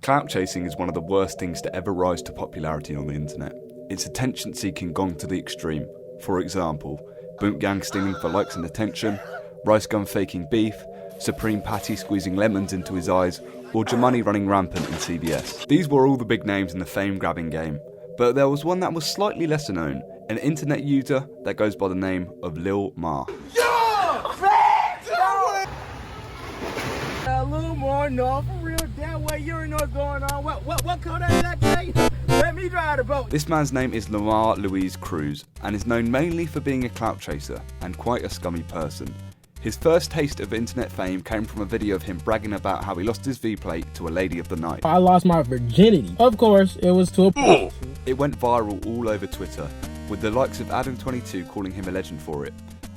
Clout chasing is one of the worst things to ever rise to popularity on the internet. It's attention seeking gone to the extreme. For example, Boonk gang stealing for likes and attention, Ricegum faking beef, Supreme Patty squeezing lemons into his eyes, or Jumanne running rampant in CBS. These were all the big names in the fame-grabbing game, but there was one that was slightly lesser known, an internet user that goes by the name of Lilmar. Lilmar, no, for real, that way you ain't know what's going on. What code is that, Jay? Let me drive the boat. This man's name is Lamar Cruz, and is known mainly for being a clout chaser, and quite a scummy person. His first taste of internet fame came from a video of him bragging about how he lost his V-plate to a lady of the night. I lost my virginity. Of course, it was to a... It went viral all over Twitter, with the likes of Adam22 calling him a legend for it.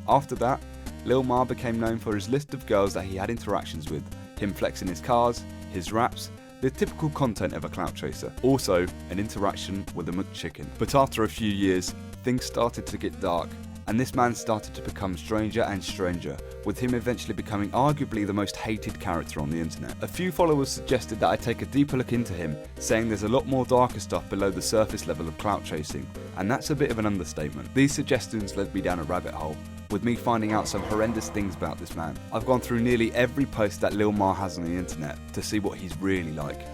After that, Lilmar became known for his list of girls that he had interactions with, him flexing his cars, his raps, the typical content of a clout chaser. Also, an interaction with a McChicken. But after a few years, things started to get dark, and this man started to become stranger and stranger, with him eventually becoming arguably the most hated character on the internet. A few followers suggested that I take a deeper look into him, saying there's a lot more darker stuff below the surface level of clout chasing, and that's a bit of an understatement. These suggestions led me down a rabbit hole, with me finding out some horrendous things about this man. I've gone through nearly every post that Lilmar has on the internet to see what he's really like.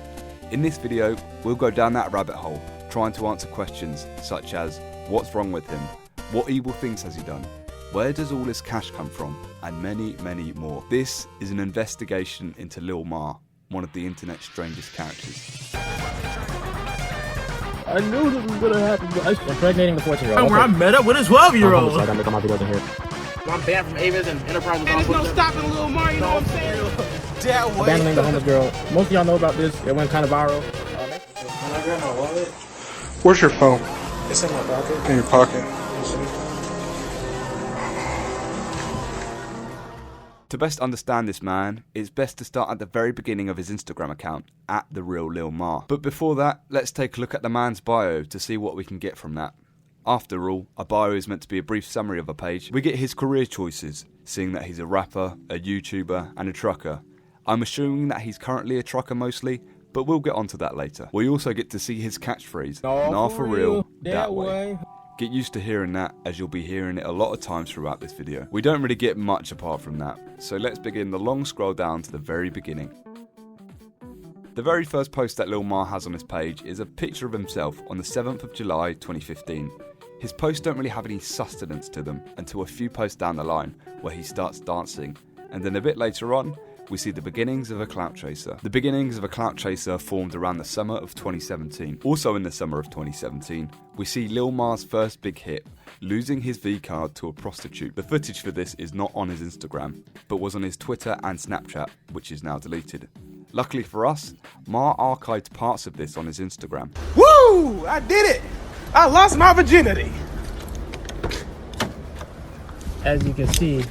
In this video, we'll go down that rabbit hole, trying to answer questions such as, what's wrong with him? What evil things has he done? Where does all this cash come from? And many, many more. This is an investigation into Lilmar, one of the internet's strangest characters. I knew this was gonna happen, but I'm impregnating the 14-year-old. Where I met up with a 12-year-old. I gotta make all my videos in here. I'm banned from Avis and Enterprise. And there's no stopping Lilmar, you know what I'm saying? That way. Abandoning the homeless girl. Most of y'all know about this. It went kind of viral. Can I grab my wallet? Where's your phone? It's in my pocket. In your pocket. To best understand this man, it's best to start at the very beginning of his Instagram account, @TheRealLilmar. But before that, let's take a look at the man's bio to see what we can get from that. After all, a bio is meant to be a brief summary of a page. We get his career choices, seeing that he's a rapper, a YouTuber, and a trucker. I'm assuming that he's currently a trucker mostly, but we'll get onto that later. We also get to see his catchphrase, "Nah, for real, that way." Get used to hearing that, as you'll be hearing it a lot of times throughout this video. We don't really get much apart from that, so let's begin the long scroll down to the very beginning. The very first post that Lilmar has on his page is a picture of himself on the 7th of July 2015. His posts don't really have any sustenance to them until a few posts down the line, where he starts dancing, and then a bit later on, we see the beginnings of a clout chaser. The beginnings of a clout chaser formed around the summer of 2017. Also in the summer of 2017, we see Lilmar's first big hit, losing his V-card to a prostitute. The footage for this is not on his Instagram, but was on his Twitter and Snapchat, which is now deleted. Luckily for us, Mar archived parts of this on his Instagram. Woo! I did it! I lost my virginity! As you can see,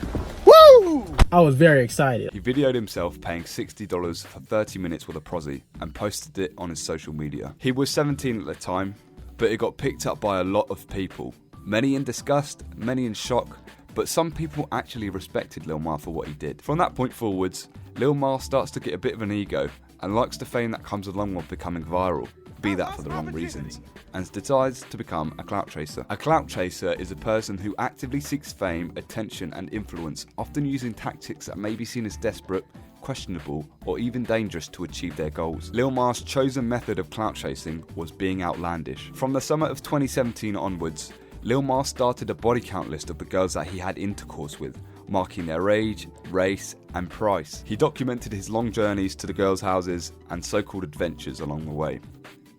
Woo! I was very excited. He videoed himself paying $60 for 30 minutes with a prosy and posted it on his social media. He was 17 at the time, but it got picked up by a lot of people. Many in disgust, many in shock, but some people actually respected Lilmar for what he did. From that point forwards, Lilmar starts to get a bit of an ego and likes the fame that comes along with becoming viral, be that for the wrong reasons, and decides to become a clout chaser. A clout chaser is a person who actively seeks fame, attention and influence, often using tactics that may be seen as desperate, questionable or even dangerous to achieve their goals. Lilmar's chosen method of clout chasing was being outlandish. From the summer of 2017 onwards, Lilmar started a body count list of the girls that he had intercourse with, marking their age, race and price. He documented his long journeys to the girls' houses and so-called adventures along the way.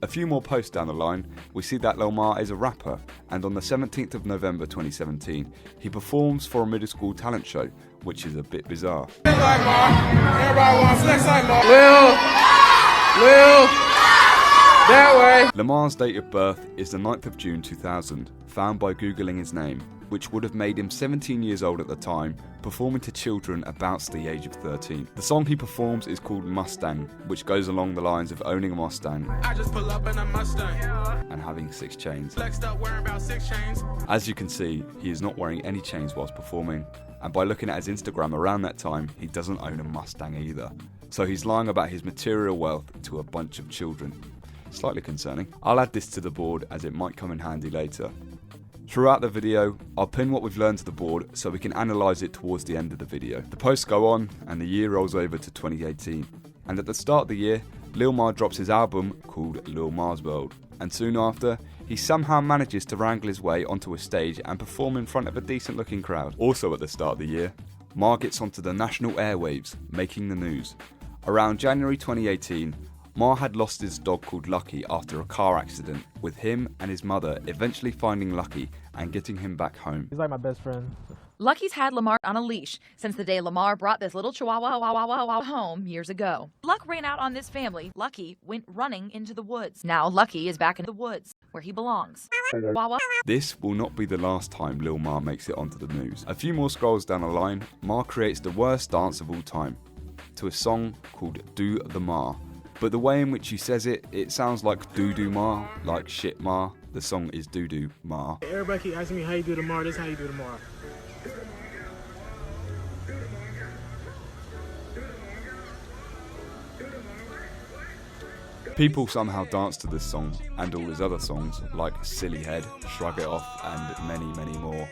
A few more posts down the line, we see that Lilmar is a rapper, and on the 17th of November 2017, he performs for a middle school talent show, which is a bit bizarre. Everybody wants flex like Mar. Lil, that way. Lamar's date of birth is the 9th of June 2000, found by googling his name, which would have made him 17 years old at the time, performing to children about the age of 13. The song he performs is called Mustang, which goes along the lines of owning a Mustang I just pull up in a Mustang. and having 6 chains. Flexed up wearing about 6 chains. As you can see, he is not wearing any chains whilst performing, and by looking at his Instagram around that time, he doesn't own a Mustang either. so he's lying about his material wealth to a bunch of children. Slightly concerning. I'll add this to the board as it might come in handy later. Throughout the video, I'll pin what we've learned to the board so we can analyse it towards the end of the video. The posts go on and the year rolls over to 2018. And at the start of the year, Lilmar drops his album called Lilmar's World. And soon after, he somehow manages to wrangle his way onto a stage and perform in front of a decent looking crowd. Also at the start of the year, Mar gets onto the national airwaves, making the news. Around January 2018, Mar had lost his dog called Lucky after a car accident, with him and his mother eventually finding Lucky and getting him back home. He's like my best friend. Lucky's had Lamar on a leash since the day Lamar brought this little chihuahua home years ago. Luck ran out on this family. Lucky went running into the woods. Now Lucky is back in the woods, where he belongs. This will not be the last time Lil Mar makes it onto the news. A few more scrolls down the line, Mar creates the worst dance of all time, to a song called Do the Mar. But the way in which he says it, it sounds like doo-doo Mar, like shit Mar. The song is doo-doo Mar. Everybody keep asking me how you do tomorrow. This is how you do tomorrow. People somehow dance to this song and all his other songs like Silly Head, Shrug It Off and many, many more.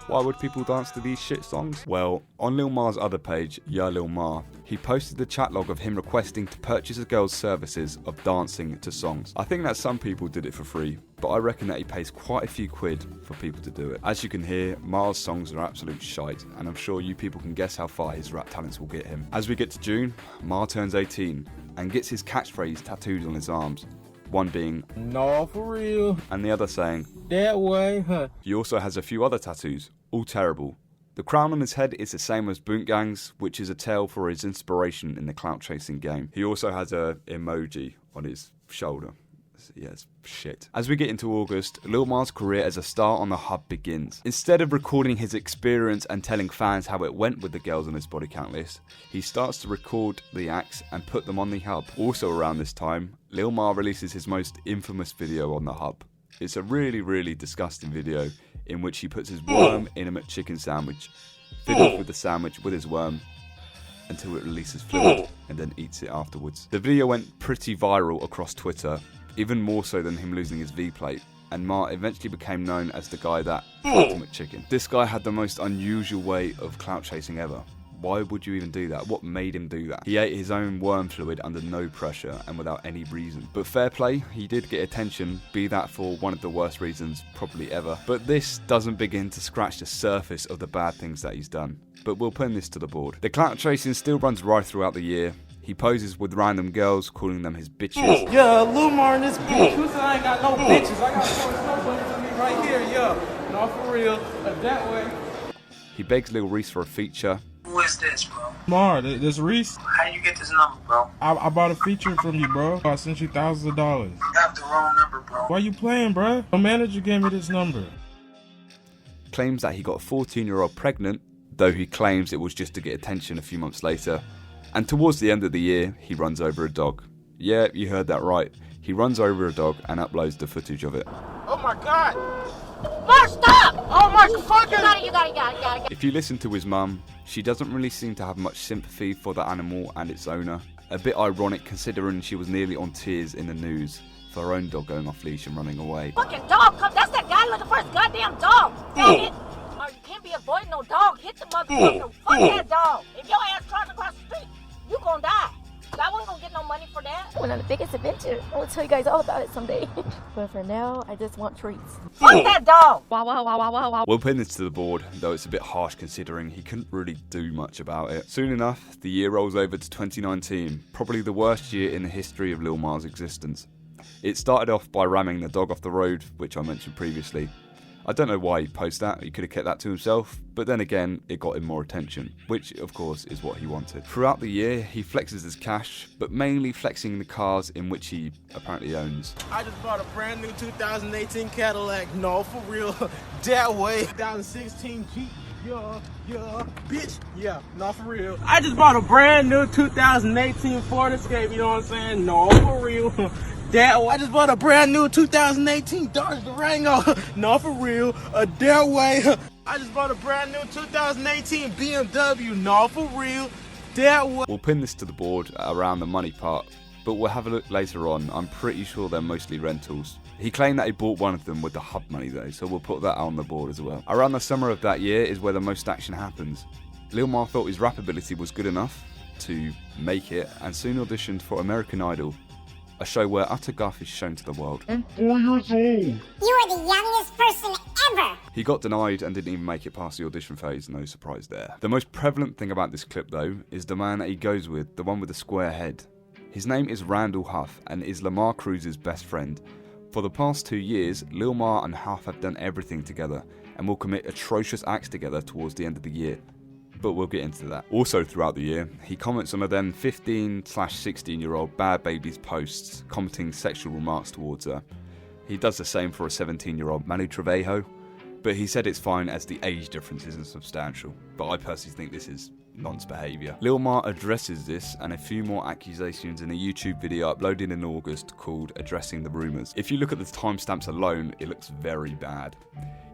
Why would people dance to these shit songs? Well, on Lil Mar's other page, Ya Lil Mar, he posted the chat log of him requesting to purchase a girl's services of dancing to songs. I think that some people did it for free, but I reckon that he pays quite a few quid for people to do it. As you can hear, Mar's songs are absolute shite, and I'm sure you people can guess how far his rap talents will get him. As we get to June, Mar turns 18 and gets his catchphrase tattooed on his arms. One being, No, for real. and the other saying, That way, huh? He also has a few other tattoos, all terrible. The crown on his head is the same as Boonk Gang's, which is a tale for his inspiration in the clout chasing game. He also has a emoji on his shoulder. Yes, shit. As we get into August, Lil Mar's career as a star on the hub begins. Instead of recording his experience and telling fans how it went with the girls on his body count list, he starts to record the acts and put them on the hub. Also around this time, Lil Mar releases his most infamous video on the hub. It's a really, really disgusting video in which he puts his worm in a McChicken sandwich, fiddles with the sandwich with his worm until it releases fluid and then eats it afterwards. The video went pretty viral across Twitter, even more so than him losing his V-plate, and Mar eventually became known as the guy that ultimate chicken. This guy had the most unusual way of clout chasing ever. Why would you even do that? What made him do that? He ate his own worm fluid under no pressure and without any reason. But fair play, he did get attention, be that for one of the worst reasons probably ever. But this doesn't begin to scratch the surface of the bad things that he's done. But we'll pin this to the board. The clout chasing still runs right throughout the year. He poses with random girls, calling them his bitches. Yeah, Lilmar and this bitch. Who said I ain't got no bitches? I got four snowbunnies on me right here, yeah. No, for real. That way. He begs Lil Reese for a feature. Who is this, bro? Mar, this Reese. How you get this number, bro? I bought a feature from you, bro. I sent you thousands of dollars. You have the wrong number, bro. Why you playing, bro? My manager gave me this number. Claims that he got a 14-year-old pregnant, though he claims it was just to get attention a few months later. And towards the end of the year, he runs over a dog. Yeah, you heard that right. He runs over a dog and uploads the footage of it. Oh my God! Mark, stop! Oh my fucking! You got it. If you listen to his mum, she doesn't really seem to have much sympathy for the animal and its owner. A bit ironic considering she was nearly on tears in the news for her own dog going off leash and running away. Fucking dog, come. That's that guy looking for his goddamn dog. Dang it. Oh, you can't be avoiding no dog. Hit the motherfucker. Fuck that dog. If your ass tries to cross the street, you gonna die. I wasn't gonna get no money for that. Went on the biggest adventure. I will tell you guys all about it someday. But for now, I just want treats. Fuck that dog. We'll pin this to the board, though it's a bit harsh considering he couldn't really do much about it. Soon enough, the year rolls over to 2019, probably the worst year in the history of Lil Mar's existence. It started off by ramming the dog off the road, which I mentioned previously. I don't know why he posted that, he could have kept that to himself, but then again, it got him more attention, which of course is what he wanted. Throughout the year, he flexes his cash, but mainly flexing the cars in which he apparently owns. I just bought a brand new 2018 Cadillac. No, for real. That way. 2016 Jeep. Yeah, bitch. Yeah, no, for real. I just bought a brand new 2018 Ford Escape. You know what I'm saying? No, for real. That way. I just bought a brand new 2018 Dodge Durango. No, for real. That way. I just bought a brand new 2018 BMW. No, for real. that way. We'll pin this to the board around the money part, but we'll have a look later on. I'm pretty sure they're mostly rentals. He claimed that he bought one of them with the hub money though, so we'll put that on the board as well. Around the summer of that year is where the most action happens. Lilmar thought his rap ability was good enough to make it and soon auditioned for American Idol, a show where utter guff is shown to the world. I'm 4 years old. You are the youngest person ever. He got denied and didn't even make it past the audition phase, no surprise there. The most prevalent thing about this clip though is the man that he goes with, the one with the square head. His name is Randall Huff and is Lamar Cruz's best friend. For the past 2 years, Lilmar and Huff have done everything together and will commit atrocious acts together towards the end of the year. But we'll get into that. Also throughout the year, he comments on a then 15/16-year-old bad baby's posts, commenting sexual remarks towards her. He does the same for a 17-year-old Manu Trevejo, but he said it's fine as the age difference isn't substantial. But I personally think this is nonce behaviour. Lilmar addresses this and a few more accusations in a YouTube video uploaded in August called Addressing the Rumours. If you look at the timestamps alone, it looks very bad.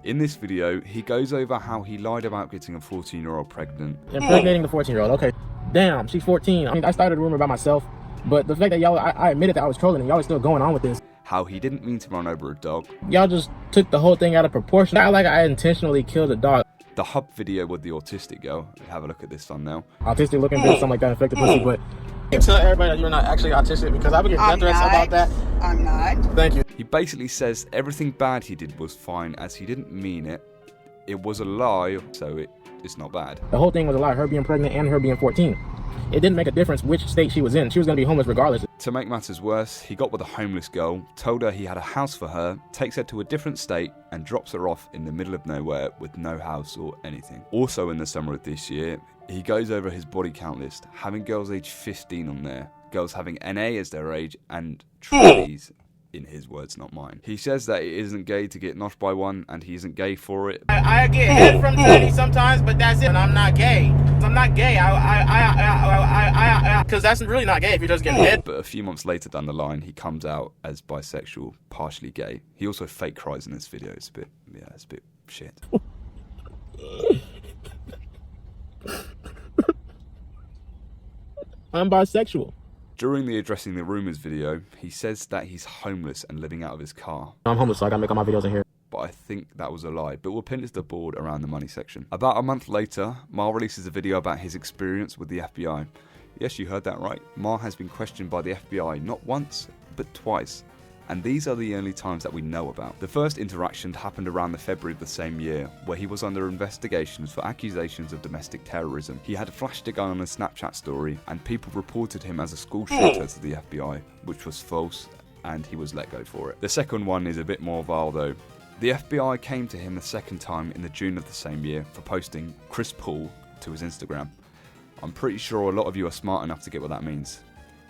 In this video, he goes over how he lied about getting a 14-year-old pregnant. Impregnating the 14-year-old, okay. Damn, she's 14. I mean, I started a rumor about myself, but the fact that y'all, I admitted that I was trolling and y'all are still going on with this. How he didn't mean to run over a dog. Y'all just took the whole thing out of proportion. Not like I intentionally killed a dog. The hub video with the autistic girl. Have a look at this thumbnail. Autistic looking bitch, something like that, infected pussy, but tell everybody that you're not actually autistic because I would get death threats about that. I'm not. Thank you. He basically says everything bad he did was fine as he didn't mean it. It was a lie, so it's not bad. The whole thing was a lie, her being pregnant and her being 14. It didn't make a difference which state she was in. She was going to be homeless regardless. To make matters worse, he got with a homeless girl, told her he had a house for her, takes her to a different state and drops her off in the middle of nowhere with no house or anything. Also in the summer of this year, he goes over his body count list, having girls aged 15 on there, girls having NA as their age and trannies. In his words, not mine. He says that it isn't gay to get noshed by one, and he isn't gay for it. I get head from trannies sometimes, but that's it. And I'm not gay. I'm not gay. Because that's really not gay if you're just getting head. But a few months later down the line, he comes out as bisexual, partially gay. He also fake cries in this video. It's a bit shit. I'm bisexual. During the Addressing the Rumours video, he says that he's homeless and living out of his car. I'm homeless, so I gotta make all my videos in here. But I think that was a lie, but we'll pin it to the board around the money section. About a month later, Mar releases a video about his experience with the FBI. Yes, you heard that right. Mar has been questioned by the FBI not once, but twice. And these are the only times that we know about. The first interaction happened around the February of the same year, where he was under investigations for accusations of domestic terrorism. He had flashed a gun on a Snapchat story, and people reported him as a school shooter to the FBI, which was false, and he was let go for it. The second one is a bit more vile though. The FBI came to him the second time in the June of the same year for posting Chris Paul to his Instagram. I'm pretty sure a lot of you are smart enough to get what that means.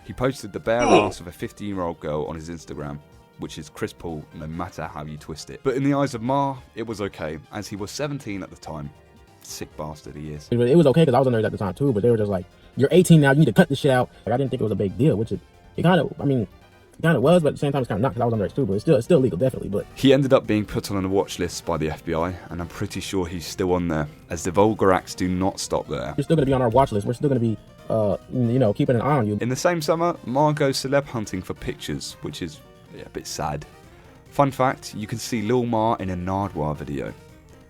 He posted the bare ass of a 15-year-old girl on his Instagram, which is Chris Paul no matter how you twist it. But in the eyes of Mar, it was okay, as he was 17 at the time. Sick bastard he is. It was okay because I was underage at the time too, but they were just like, you're 18 now, you need to cut this shit out. Like, I didn't think it was a big deal, which it kind of, I mean, it kind of was, but at the same time it's kind of not because I was underage too, but it's still legal, definitely. But he ended up being put on a watch list by the FBI, and I'm pretty sure he's still on there, as the vulgar acts do not stop there. You're still going to be on our watch list. We're still going to be keeping an eye on you. In the same summer, Mar goes celeb hunting for pictures, which is a bit sad. Fun fact, you can see Lilmar in a Nardwuar video.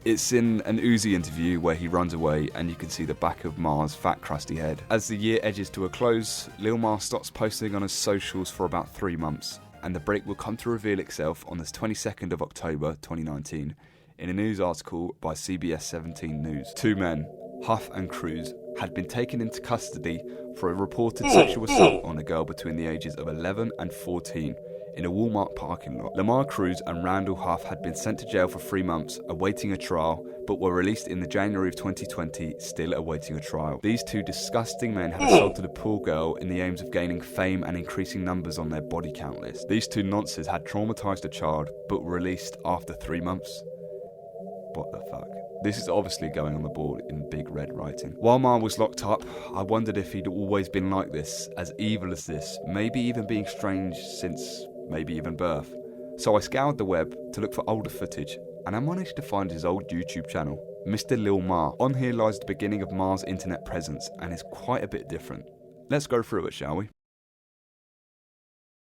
It's in an Uzi interview where he runs away and you can see the back of Mar's fat crusty head. As the year edges to a close, Lilmar stops posting on his socials for about 3 months, and the break will come to reveal itself on the 22nd of October 2019 in a news article by CBS 17 News. 2 men, Huff and Cruz, had been taken into custody for a reported sexual assault on a girl between the ages of 11 and 14 in a Walmart parking lot. Lamar Cruz and Randall Huff had been sent to jail for 3 months, awaiting a trial, but were released in the January of 2020, still awaiting a trial. These 2 disgusting men had assaulted a poor girl in the aims of gaining fame and increasing numbers on their body count list. These 2 nonces had traumatized a child, but were released after 3 months. What the fuck? This is obviously going on the board in big red writing. While Mar was locked up, I wondered if he'd always been like this, as evil as this, maybe even being strange since maybe even birth. So I scoured the web to look for older footage, and I managed to find his old YouTube channel. Mr. Lilmar. On here lies the beginning of Mar's internet presence, and is quite a bit different. Let's go through it, shall we?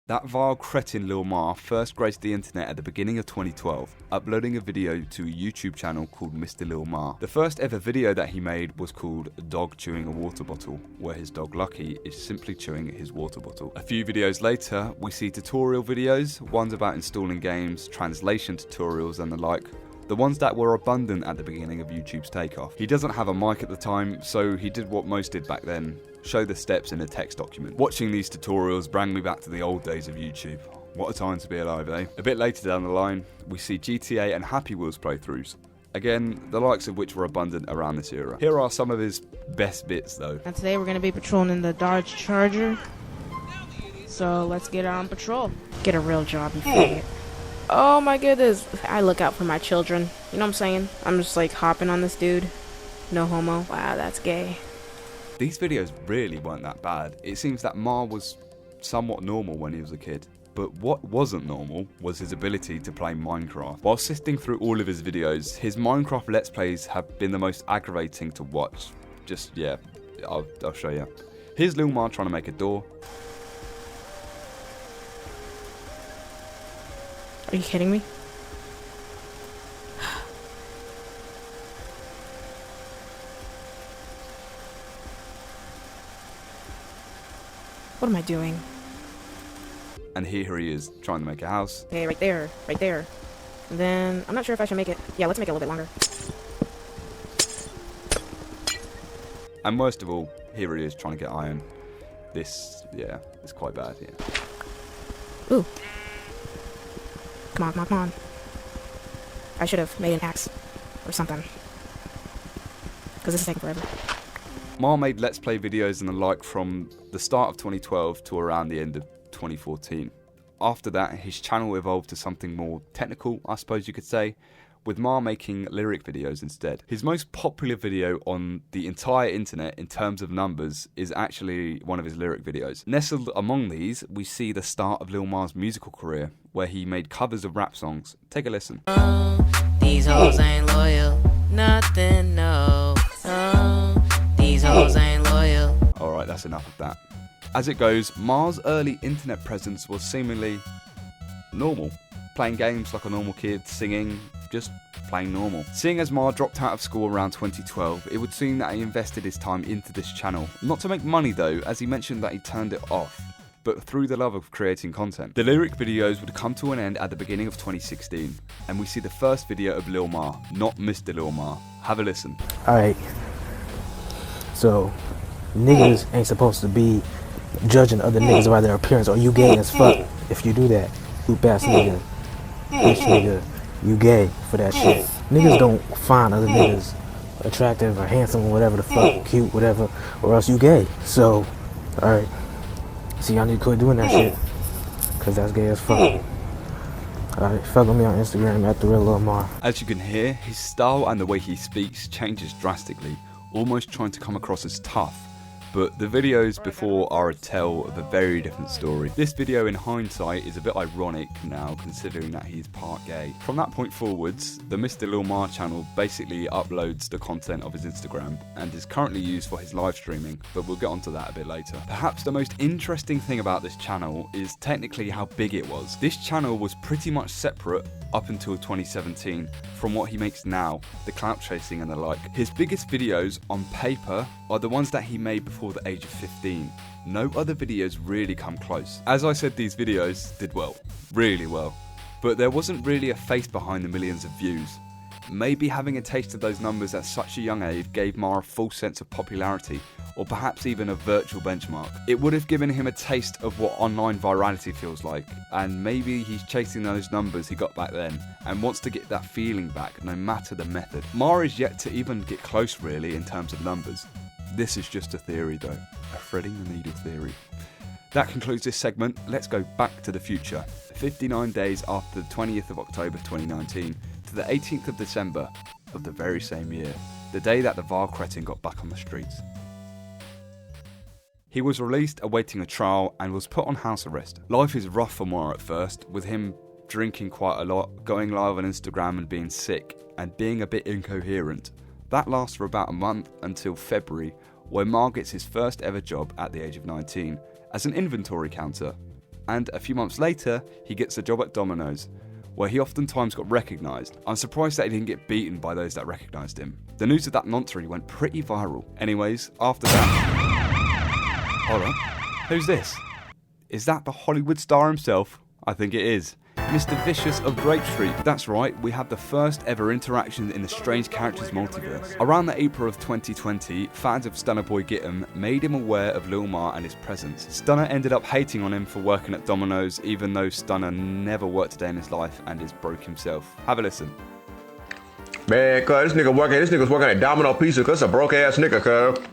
That vile cretin Lilmar first graced the internet at the beginning of 2012, uploading a video to a YouTube channel called Mr. Lilmar. The first ever video that he made was called Dog Chewing a Water Bottle, where his dog Lucky is simply chewing his water bottle. A few videos later, we see tutorial videos, ones about installing games, translation tutorials and the like. The ones that were abundant at the beginning of YouTube's takeoff. He doesn't have a mic at the time, so he did what most did back then, show the steps in a text document. Watching these tutorials brought me back to the old days of YouTube. What a time to be alive, eh? A bit later down the line, we see GTA and Happy Wheels playthroughs. Again, the likes of which were abundant around this era. Here are some of his best bits though. And today we're going to be patrolling the Dodge Charger. So let's get on patrol. Get a real job, you faggot. Oh my goodness. I look out for my children. You know what I'm saying? I'm just like hopping on this dude. No homo. Wow, that's gay. These videos really weren't that bad. It seems that Mar was somewhat normal when he was a kid. But what wasn't normal was his ability to play Minecraft. While sifting through all of his videos, his Minecraft Let's Plays have been the most aggravating to watch. Just, yeah, I'll show you. Here's Lilmar trying to make a door. Are you kidding me? What am I doing? And here he is, trying to make a house. Okay, right there, right there. And then, I'm not sure if I should make it. Yeah, let's make it a little bit longer. And worst of all, here he is trying to get iron. This, yeah, is quite bad, yeah. Ooh. Come on, come on, come on. I should have made an axe or something. Because this is taking forever. Mar made Let's Play videos and the like from the start of 2012 to around the end of 2014. After that, his channel evolved to something more technical, I suppose you could say, with Mar making lyric videos instead. His most popular video on the entire internet in terms of numbers is actually one of his lyric videos. Nestled among these, we see the start of Lilmar's musical career, where he made covers of rap songs. Take a listen. These hoes ain't loyal, nothing, no. These hoes ain't loyal. Alright, that's enough of that. As it goes, Mar's early internet presence was seemingly normal. Playing games like a normal kid, singing, just plain normal. Seeing as Mar dropped out of school around 2012, it would seem that he invested his time into this channel. Not to make money though, as he mentioned that he turned it off, but through the love of creating content. The lyric videos would come to an end at the beginning of 2016, and we see the first video of Lilmar, not Mr. Lilmar. Have a listen. Alright, so niggas ain't supposed to be judging other niggas by their appearance, or you gay as fuck if you do that. Poop ass nigga, bitch nigga, you gay for that shit. Niggas don't find other niggas attractive or handsome or whatever the fuck, cute, whatever, or else you gay. So, alright. See, y'all need to quit doing that shit, cause that's gay as fuck. Alright, follow me on Instagram at @Lilmar. As you can hear, his style and the way he speaks changes drastically, almost trying to come across as tough. But the videos before are a tell of a very different story. This video in hindsight is a bit ironic now, considering that he's part gay. From that point forwards, the Mr. Lilmar channel basically uploads the content of his Instagram and is currently used for his live streaming, but we'll get onto that a bit later. Perhaps the most interesting thing about this channel is technically how big it was. This channel was pretty much separate up until 2017 from what he makes now, the clout chasing and the like. His biggest videos on paper are the ones that he made before the age of 15. No other videos really come close. As I said, these videos did well, really well, but there wasn't really a face behind the millions of views. Maybe having a taste of those numbers at such a young age gave Mar a false sense of popularity, or perhaps even a virtual benchmark. It would have given him a taste of what online virality feels like, and maybe he's chasing those numbers he got back then, and wants to get that feeling back no matter the method. Mar is yet to even get close really in terms of numbers. This is just a theory though, a threading the needle theory. That concludes this segment. Let's go back to the future, 59 days after the 20th of October 2019 to the 18th of December of the very same year, the day that the vile cretin got back on the streets. He was released awaiting a trial and was put on house arrest. Life is rough for Mar at first, with him drinking quite a lot, going live on Instagram and being sick, and being a bit incoherent. That lasts for about a month until February, where Mar gets his first ever job at the age of 19 as an inventory counter. And a few months later, he gets a job at Domino's, where he oftentimes got recognised. I'm surprised that he didn't get beaten by those that recognised him. The news of that noncery went pretty viral. Anyways, after that... Hold on. Who's this? Is that the Hollywood star himself? I think it is. Mr. Vicious of Grape Street. That's right, we had the first ever interaction in the Strange Characters multiverse. Around the April of 2020, fans of Stunner Boy Git'em made him aware of Lilmar and his presence. Stunner ended up hating on him for working at Domino's, even though Stunner never worked a day in his life and is broke himself. Have a listen. Man, cuz this nigga's working at Domino Pizza, cuz a broke ass nigga, cuz.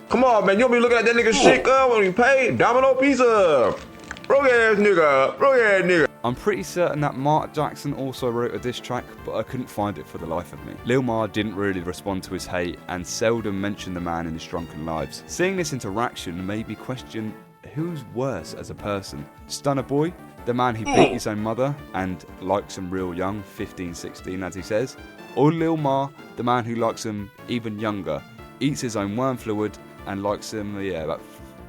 Come on, man, you don't be looking at that nigga shit, cuz, when you pay Domino Pizza. Broke ass nigga. I'm pretty certain that Mark Jackson also wrote a diss track, but I couldn't find it for the life of me. Lilmar didn't really respond to his hate and seldom mentioned the man in his drunken lives. Seeing this interaction made me question who's worse as a person. Stunner Boy, the man who beat his own mother and likes him real young, 15, 16 as he says, or Lilmar, the man who likes him even younger, eats his own worm fluid and likes him, about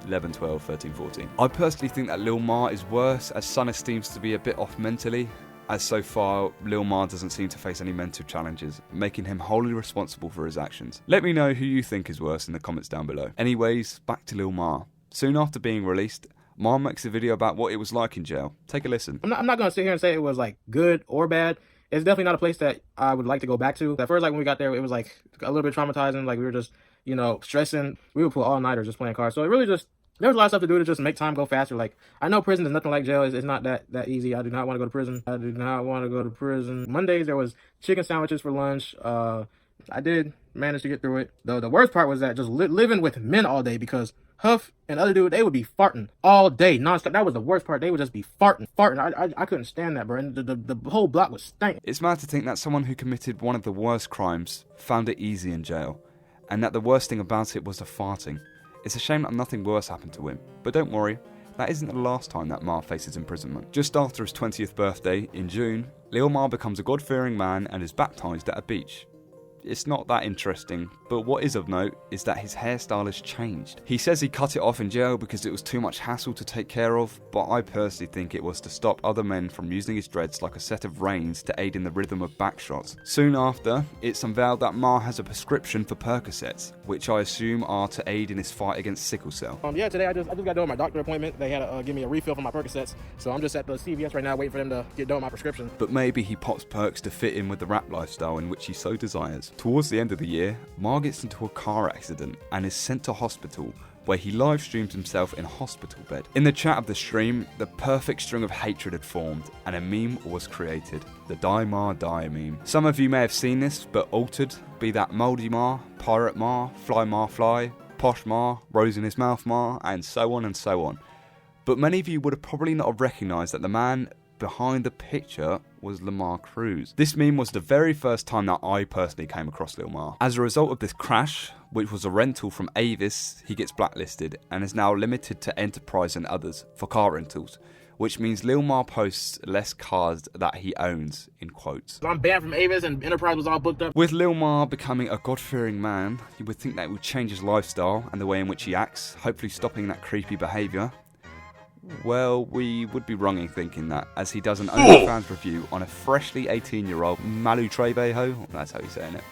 11, 12, 13, 14. I personally think that Lilmar is worse, as Stunner seems to be a bit off mentally, as so far Lilmar doesn't seem to face any mental challenges, making him wholly responsible for his actions. Let me know who you think is worse in the comments down below. Anyways, back to Lilmar. Soon after being released, Mar makes a video about what it was like in jail. Take a listen. I'm not gonna sit here and say it was like good or bad. It's definitely not a place that I would like to go back to. At first, like when we got there, it was like a little bit traumatizing. Like we were just, stressing. We would pull all-nighters just playing cards. So it really just, there was a lot of stuff to do to just make time go faster. Like, I know prison is nothing like jail. It's not that easy. I do not want to go to prison. Mondays, there was chicken sandwiches for lunch. I did manage to get through it. Though the worst part was that just living with men all day, because Huff and other dude, they would be farting all day, nonstop. That was the worst part. They would just be farting. I couldn't stand that, bro. And the whole block was stank. It's mad to think that someone who committed one of the worst crimes found it easy in jail, and that the worst thing about it was the farting. It's a shame that nothing worse happened to him, but don't worry, that isn't the last time that Mar faces imprisonment. Just after his 20th birthday, in June, Lilmar becomes a God-fearing man and is baptised at a beach. It's not that interesting, but what is of note is that his hairstyle has changed. He says he cut it off in jail because it was too much hassle to take care of, but I personally think it was to stop other men from using his dreads like a set of reins to aid in the rhythm of backshots. Soon after, it's unveiled that Mar has a prescription for Percocets, which I assume are to aid in his fight against sickle cell. Yeah, today I just got done with my doctor appointment. They had to give me a refill for my Percocets, so I'm just at the CVS right now waiting for them to get done with my prescription. But maybe he pops perks to fit in with the rap lifestyle in which he so desires. Towards the end of the year, Mar gets into a car accident and is sent to hospital, where he live streams himself in a hospital bed. In the chat of the stream, the perfect string of hatred had formed and a meme was created, the Die Mar Die meme. Some of you may have seen this, but altered, be that Mouldy Mar, Pirate Mar, Fly, Posh Mar, Rose in his mouth Mar, and so on and so on. But many of you would have probably not have recognised that the man behind the picture was Lamar Cruz. This meme was the very first time that I personally came across Lilmar. As a result of this crash, which was a rental from Avis, he gets blacklisted and is now limited to Enterprise and others for car rentals, which means Lilmar posts less cars that he owns, in quotes. I'm banned from Avis and Enterprise was all booked up. With Lilmar becoming a God-fearing man, you would think that it would change his lifestyle and the way in which he acts, hopefully stopping that creepy behaviour. Well, we would be wrong in thinking that, as he does an OnlyFans review on a freshly 18-year-old Malu Trebejo, that's how he's saying it,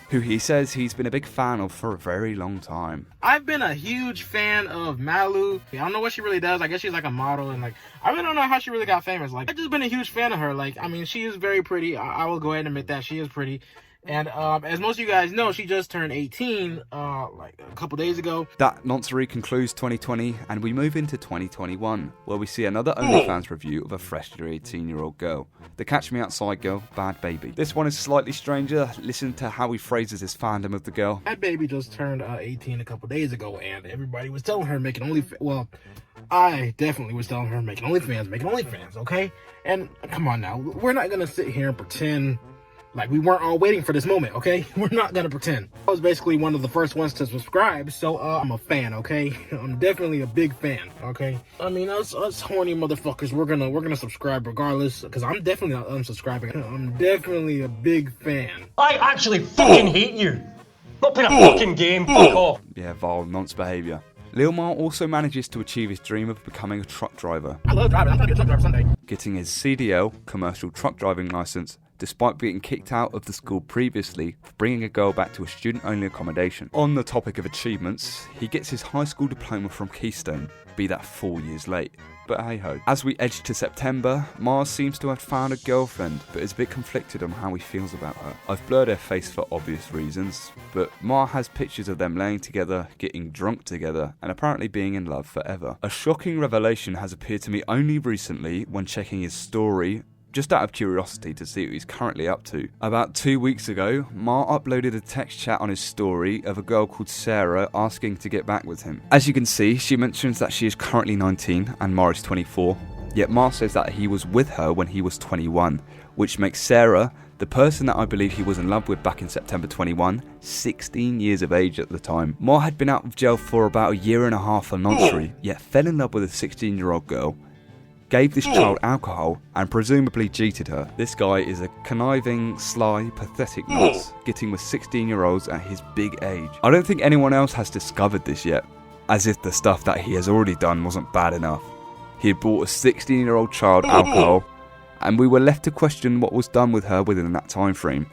who he says he's been a big fan of for a very long time. I've been a huge fan of Malu. I don't know what she really does. I guess she's like a model, and I really don't know how she really got famous. I've just been a huge fan of her. She is very pretty. I will go ahead and admit that she is pretty. And as most of you guys know, she just turned 18 a couple days ago. That noncery concludes 2020, and we move into 2021, where we see another OnlyFans review of a freshly 18-year-old girl. The Catch Me Outside girl, Bad Baby. This one is slightly stranger. Listen to how he phrases his fandom of the girl. Bad Baby just turned 18 a couple days ago, and everybody was telling her making OnlyFans. Well, I definitely was telling her making OnlyFans, okay? And come on now, we're not gonna sit here and pretend Like, we weren't all waiting for this moment, okay? We're not gonna pretend. I was basically one of the first ones to subscribe, so I'm a fan, okay? I'm definitely a big fan, okay? I mean, us horny motherfuckers, we're gonna subscribe regardless, because I'm definitely not unsubscribing. I'm definitely a big fan. I actually fucking hate you. Not playing a fucking game, fuck off. Yeah, vile nonce behaviour. Lilmar also manages to achieve his dream of becoming a truck driver. I love driving, I'm trying to be a truck driver someday. Getting his CDL, commercial truck driving licence, despite being kicked out of the school previously for bringing a girl back to a student-only accommodation. On the topic of achievements, he gets his high school diploma from Keystone, be that 4 years late. But hey-ho. As we edge to September, Mars seems to have found a girlfriend, but is a bit conflicted on how he feels about her. I've blurred her face for obvious reasons, but Mar has pictures of them laying together, getting drunk together, and apparently being in love forever. A shocking revelation has appeared to me only recently when checking his story, just out of curiosity to see what he's currently up to. About 2 weeks ago, Mar uploaded a text chat on his story of a girl called Sarah asking to get back with him. As you can see, she mentions that she is currently 19 and Mar is 24, yet Mar says that he was with her when he was 21, which makes Sarah, the person that I believe he was in love with back in September 21, 16 years of age at the time. Mar had been out of jail for about a year and a half for noncery, yet fell in love with a 16-year-old girl, gave this child alcohol, and presumably cheated her. This guy is a conniving, sly, pathetic nonce, getting with 16-year-olds at his big age. I don't think anyone else has discovered this yet, as if the stuff that he has already done wasn't bad enough. He had bought a 16-year-old child alcohol, and we were left to question what was done with her within that time frame.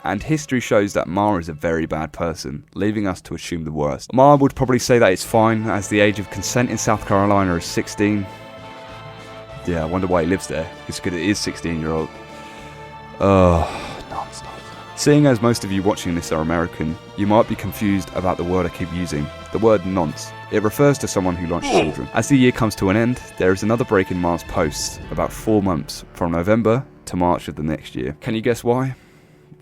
And history shows that Mar is a very bad person, leaving us to assume the worst. Mar would probably say that it's fine, as the age of consent in South Carolina is 16. Yeah, I wonder why he lives there. It's because it is 16-year-old. Nonce. Seeing as most of you watching this are American, you might be confused about the word I keep using, the word nonce. It refers to someone who likes children. As the year comes to an end, there is another break in Mar's posts, about 4 months, from November to March of the next year. Can you guess why?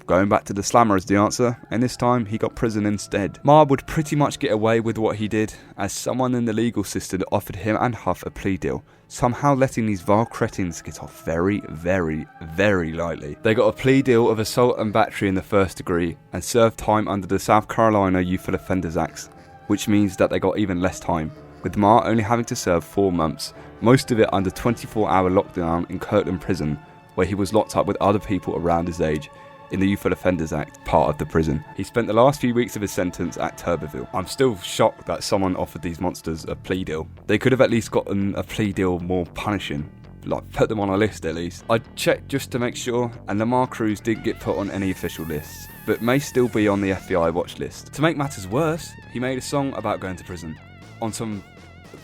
Going back to the slammer is the answer, and this time he got prison instead. Mar would pretty much get away with what he did, as someone in the legal system offered him and Huff a plea deal, somehow letting these vile cretins get off very, very, very lightly. They got a plea deal of assault and battery in the first degree, and served time under the South Carolina Youthful Offenders Act, which means that they got even less time, with Mar only having to serve 4 months, most of it under 24-hour lockdown in Kirtland Prison, where he was locked up with other people around his age, in the Youthful Offenders Act, part of the prison. He spent the last few weeks of his sentence at Turbeville. I'm still shocked that someone offered these monsters a plea deal. They could have at least gotten a plea deal more punishing, like put them on a list at least. I checked just to make sure, and Lamar Cruz didn't get put on any official lists, but may still be on the FBI watch list. To make matters worse, he made a song about going to prison. On some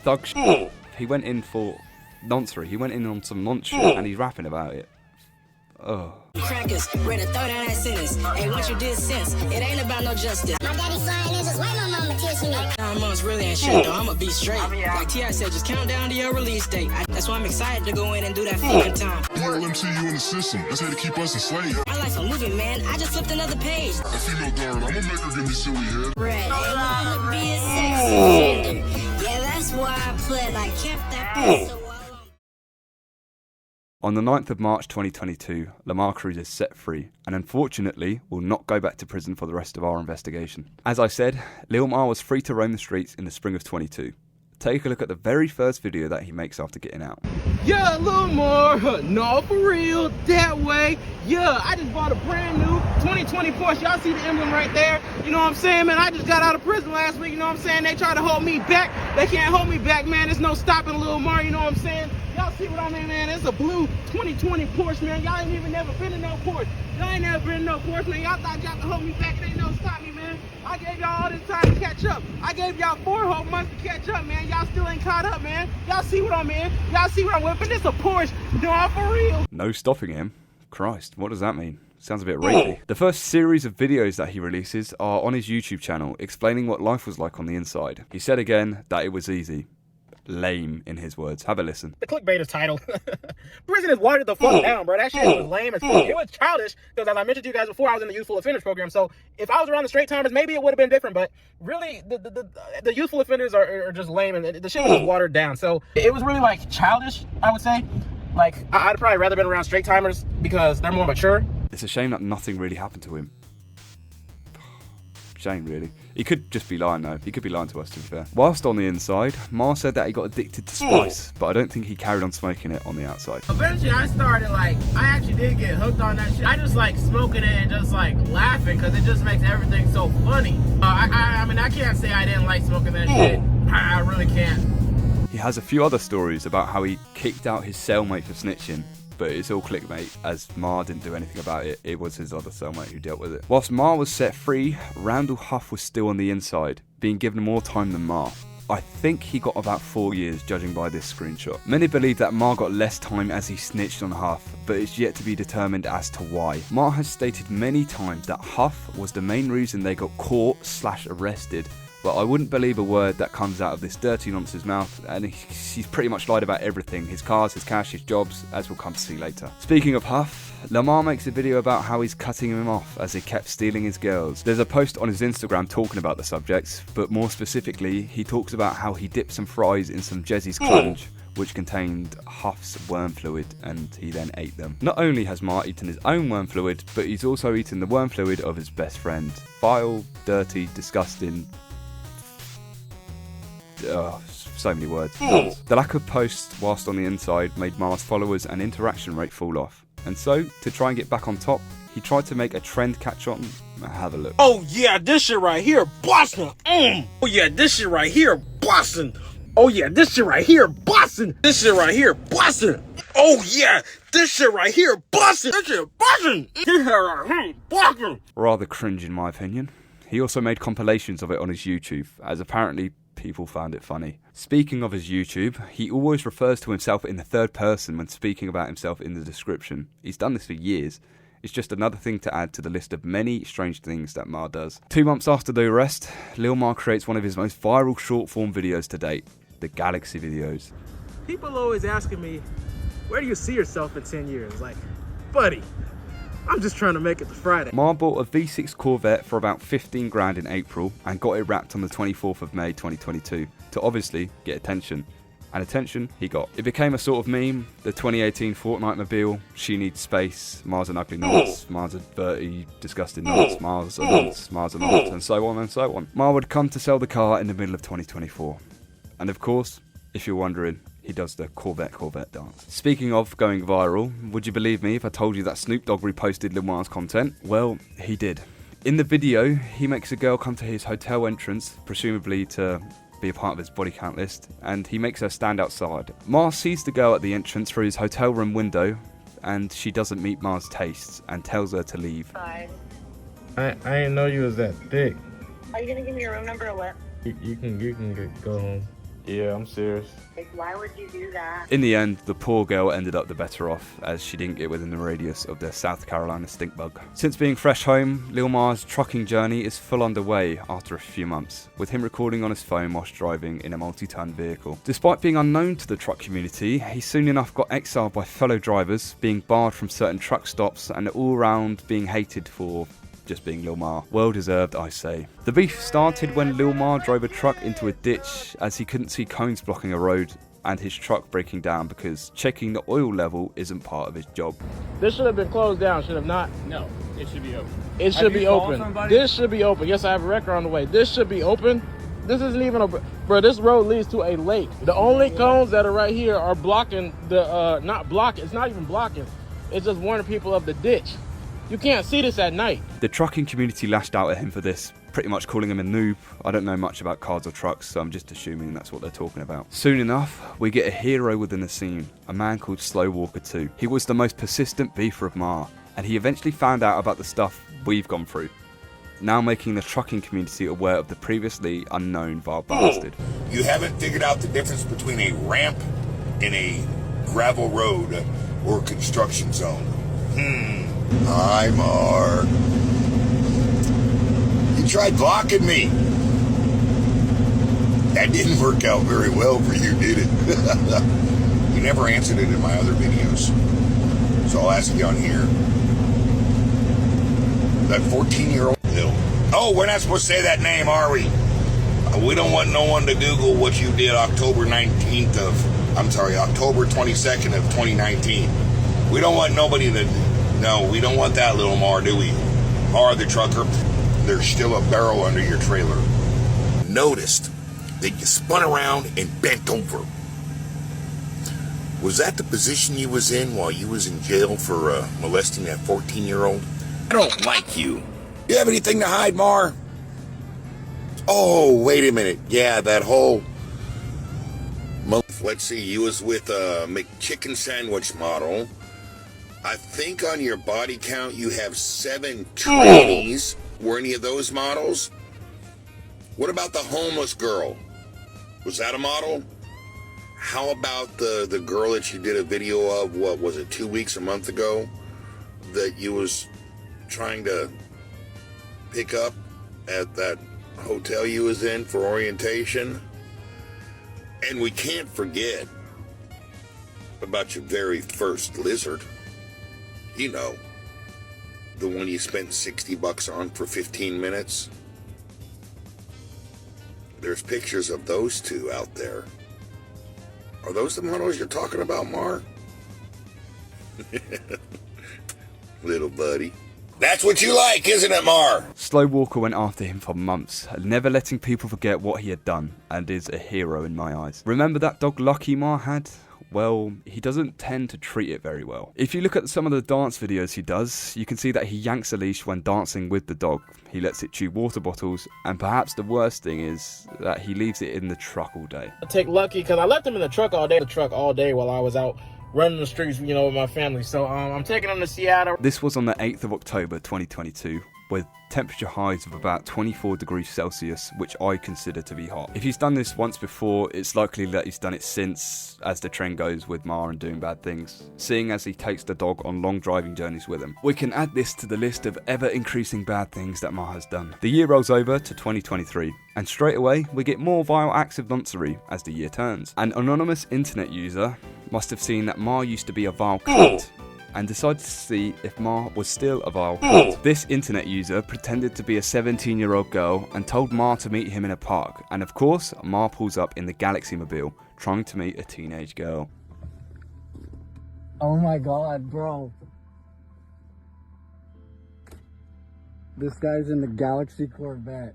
thug shit. He went in for noncery. He went in on some nonce shit, and he's rapping about it. Oh. Crackers, ready to throw down that sentence. Hey, what you did since, it ain't about no justice. My daddy flying is just wait my mama kiss me. 9 months really ain't shit though, I'ma be straight. Like T.I. said, just count down to your release date. That's why I'm excited to go in and do that fucking time. MCU in the system, that's here to keep us enslaved. My life's a movie, man, I just flipped another page. A female darn, I'ma make her give me silly head. Ready, wanna be a sexy offender. Yeah, that's why I put like kept that pistol. On the 9th of March 2022, Lamar Cruz is set free, and unfortunately will not go back to prison for the rest of our investigation. As I said, Lilmar was free to roam the streets in the spring of 22. Take a look at the very first video that he makes after getting out. Yeah, Lilmar, no, for real, that way. Yeah, I just bought a brand new 2020 Porsche. Y'all see the emblem right there? You know what I'm saying, man? I just got out of prison last week, you know what I'm saying? They try to hold me back. They can't hold me back, man. There's no stopping Lilmar, you know what I'm saying? Y'all see what I mean, man? It's a blue 2020 Porsche, man. Y'all ain't even never been in no Porsche. Y'all ain't never been in no Porsche, man. Y'all thought y'all could hold me back. It ain't no stop me, man. I gave y'all all this time to catch up. I gave y'all 4 whole months to catch up, man. Y'all still ain't caught up, man. Y'all see what I'm in. Y'all see what I'm whipping. This a Porsche. No, for real. No stopping him? Christ, what does that mean? Sounds a bit rapey. The first series of videos that he releases are on his YouTube channel, explaining what life was like on the inside. He said again that it was easy. Lame, in his words. Have a listen. The clickbait is titled, Prison is watered the fuck down, bro. That shit was lame as fuck. It was childish, because as I mentioned to you guys before, I was in the Youthful Offenders program, so if I was around the straight timers, maybe it would have been different, but really, the Youthful Offenders are just lame, and the shit was just watered down, so it was really, like, childish, I would say. Like, I'd probably rather been around straight timers, because they're more mature, It's a shame that nothing really happened to him. Shame, really. He could just be lying, though. He could be lying to us, to be fair. Whilst on the inside, Mar said that he got addicted to spice, but I don't think he carried on smoking it on the outside. Eventually, I started, like, I actually did get hooked on that shit. I just like smoking it and just, like, laughing because it just makes everything so funny. I mean, I can't say I didn't like smoking that shit. I really can't. He has a few other stories about how he kicked out his cellmate for snitching, but it's all clickbait, as Mar didn't do anything about it. It was his other cellmate who dealt with it. Whilst Mar was set free, Randall Huff was still on the inside, being given more time than Mar. I think he got about 4 years, judging by this screenshot. Many believe that Mar got less time as he snitched on Huff, but it's yet to be determined as to why. Mar has stated many times that Huff was the main reason they got caught/arrested, but I wouldn't believe a word that comes out of this dirty nonce's mouth, and he's pretty much lied about everything. His cars, his cash, his jobs, as we'll come to see later. Speaking of Huff, Lamar makes a video about how he's cutting him off as he kept stealing his girls. There's a post on his Instagram talking about the subjects, but more specifically, he talks about how he dipped some fries in some Jezzy's Clunge, which contained Huff's worm fluid, and he then ate them. Not only has Mar eaten his own worm fluid, but he's also eaten the worm fluid of his best friend. Vile, dirty, disgusting. So many words. The lack of posts whilst on the inside made Mar's followers and interaction rate fall off. And so, to try and get back on top, he tried to make a trend catch on. Have a look. Oh yeah, this shit right here, bustin'. Oh yeah, this shit right here, bustin'. Oh yeah, this shit right here, bustin'. This shit right here, bustin'. Oh yeah, this shit right here, bustin'. This shit bustin'. This shit right here, bustin'. Rather cringe in my opinion. He also made compilations of it on his YouTube, as apparently people found it funny. Speaking of his YouTube, he always refers to himself in the third person when speaking about himself in the description. He's done this for years. It's just another thing to add to the list of many strange things that Mar does. 2 months after the arrest, Lilmar creates one of his most viral short-form videos to date, the Galaxy videos. People always asking me, where do you see yourself in 10 years? Like, buddy, I'm just trying to make it to Friday. Mar bought a V6 Corvette for about 15 grand in April and got it wrapped on the 24th of May 2022 to obviously get attention. And attention he got. It became a sort of meme, the 2018 Fortnite mobile, she needs space, Mar's an ugly nonce, Mar's a dirty, disgusting nonce, Mar's a nonce, Mar's a nonce, and so on and so on. Mar would come to sell the car in the middle of 2024. And of course, if you're wondering, he does the Corvette dance. Speaking of going viral, would you believe me if I told you that Snoop Dogg reposted Limar's content? Well, he did. In the video, he makes a girl come to his hotel entrance, presumably to be a part of his body count list, and he makes her stand outside. Mar sees the girl at the entrance through his hotel room window, and she doesn't meet Mar's tastes and tells her to leave. I didn't know you was that thick. Are you gonna give me your room number or what? You can go home. Yeah, I'm serious. Like, why would you do that? In the end, the poor girl ended up the better off, as she didn't get within the radius of their South Carolina stink bug. Since being fresh home, Lilmar's trucking journey is full underway after a few months, with him recording on his phone whilst driving in a multi-ton vehicle. Despite being unknown to the truck community, he soon enough got exiled by fellow drivers, being barred from certain truck stops, and all round being hated for just being Lilmar. Well deserved, I say. The beef started when Lilmar drove a truck into a ditch as he couldn't see cones blocking a road and his truck breaking down because checking the oil level isn't part of his job. This should have been closed down, should have not? No, it should be open. It should be open. This should be open. Yes, I have a record on the way. This should be open. This isn't even a... Bro, this road leads to a lake. The only cones that are right here are blocking the... Not blocking. It's not even blocking. It's just warning people of the ditch. You can't see this at night. The trucking community lashed out at him for this, pretty much calling him a noob. I don't know much about cars or trucks, so I'm just assuming that's what they're talking about. Soon enough, we get a hero within the scene, a man called Slow Walker 2. He was the most persistent beefer of Mar, and he eventually found out about the stuff we've gone through, now making the trucking community aware of the previously unknown vile bastard. You haven't figured out the difference between a ramp and a gravel road or construction zone. Hi, Mar. You tried blocking me. That didn't work out very well for you, did it? You never answered it in my other videos. So I'll ask you on here. That 14-year-old... Oh, we're not supposed to say that name, are we? We don't want no one to Google what you did October 22nd of 2019. We don't want nobody to No, we don't want that, Lilmar, do we? Mar the trucker, there's still a barrel under your trailer. Noticed that you spun around and bent over. Was that the position you was in while you was in jail for molesting that 14-year-old? I don't like you. You have anything to hide, Mar? Oh, wait a minute. Yeah, that whole... Let's see, you was with a McChicken sandwich model. I think on your body count you have 7 trannies. Were any of those models? What about the homeless girl? Was that a model? How about the girl that you did a video of, what was it, 2 weeks, a month ago? That you was trying to pick up at that hotel you was in for orientation? And we can't forget about your very first lizard. You know, the one you spent $60 on for 15 minutes. There's pictures of those two out there. Are those the models you're talking about, Mar? Little buddy. That's what you like, isn't it, Mar? Slow Walker went after him for months, never letting people forget what he had done, and is a hero in my eyes. Remember that dog Lucky Mar had? Well, he doesn't tend to treat it very well. If you look at some of the dance videos he does, you can see that he yanks a leash when dancing with the dog. He lets it chew water bottles, and perhaps the worst thing is that he leaves it in the truck all day. I take Lucky because I left him in the truck all day while I was out running the streets, you know, with my family. So I'm taking him to Seattle. This was on the 8th of October 2022, with temperature highs of about 24 degrees Celsius, which I consider to be hot. If he's done this once before, it's likely that he's done it since, as the trend goes with Mar and doing bad things, seeing as he takes the dog on long driving journeys with him. We can add this to the list of ever increasing bad things that Mar has done. The year rolls over to 2023, and straight away we get more vile acts of noncery as the year turns. An anonymous internet user must have seen that Mar used to be a vile cunt, and decided to see if Mar was still a vile cunt. This internet user pretended to be a 17-year-old girl and told Mar to meet him in a park, and of course Mar pulls up in the Galaxy Mobile trying to meet a teenage girl. Oh my god, bro. This guy's in the Galaxy Corvette.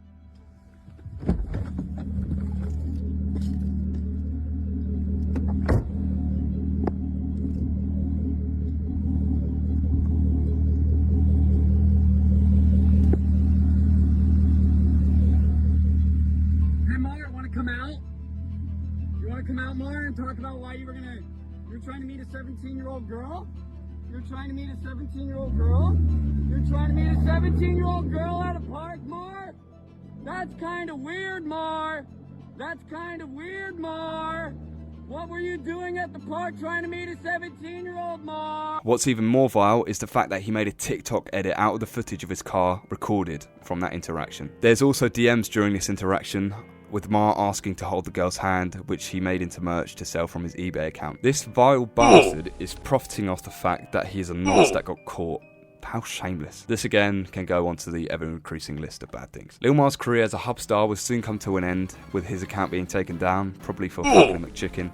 Come out, Mar, and talk about why you're trying to meet a 17-year-old girl? You're trying to meet a 17-year-old girl? You're trying to meet a 17-year-old girl at a park, Mar? That's kind of weird, Mar. That's kind of weird, Mar. What were you doing at the park trying to meet a 17-year-old, Mar? What's even more vile is the fact that he made a TikTok edit out of the footage of his car recorded from that interaction. There's also DMs during this interaction, with Mar asking to hold the girl's hand, which he made into merch to sell from his eBay account. This vile bastard is profiting off the fact that he is a nonce that got caught. How shameless. This again can go onto the ever-increasing list of bad things. Lilmar's career as a hub star will soon come to an end, with his account being taken down, probably for fucking a McChicken.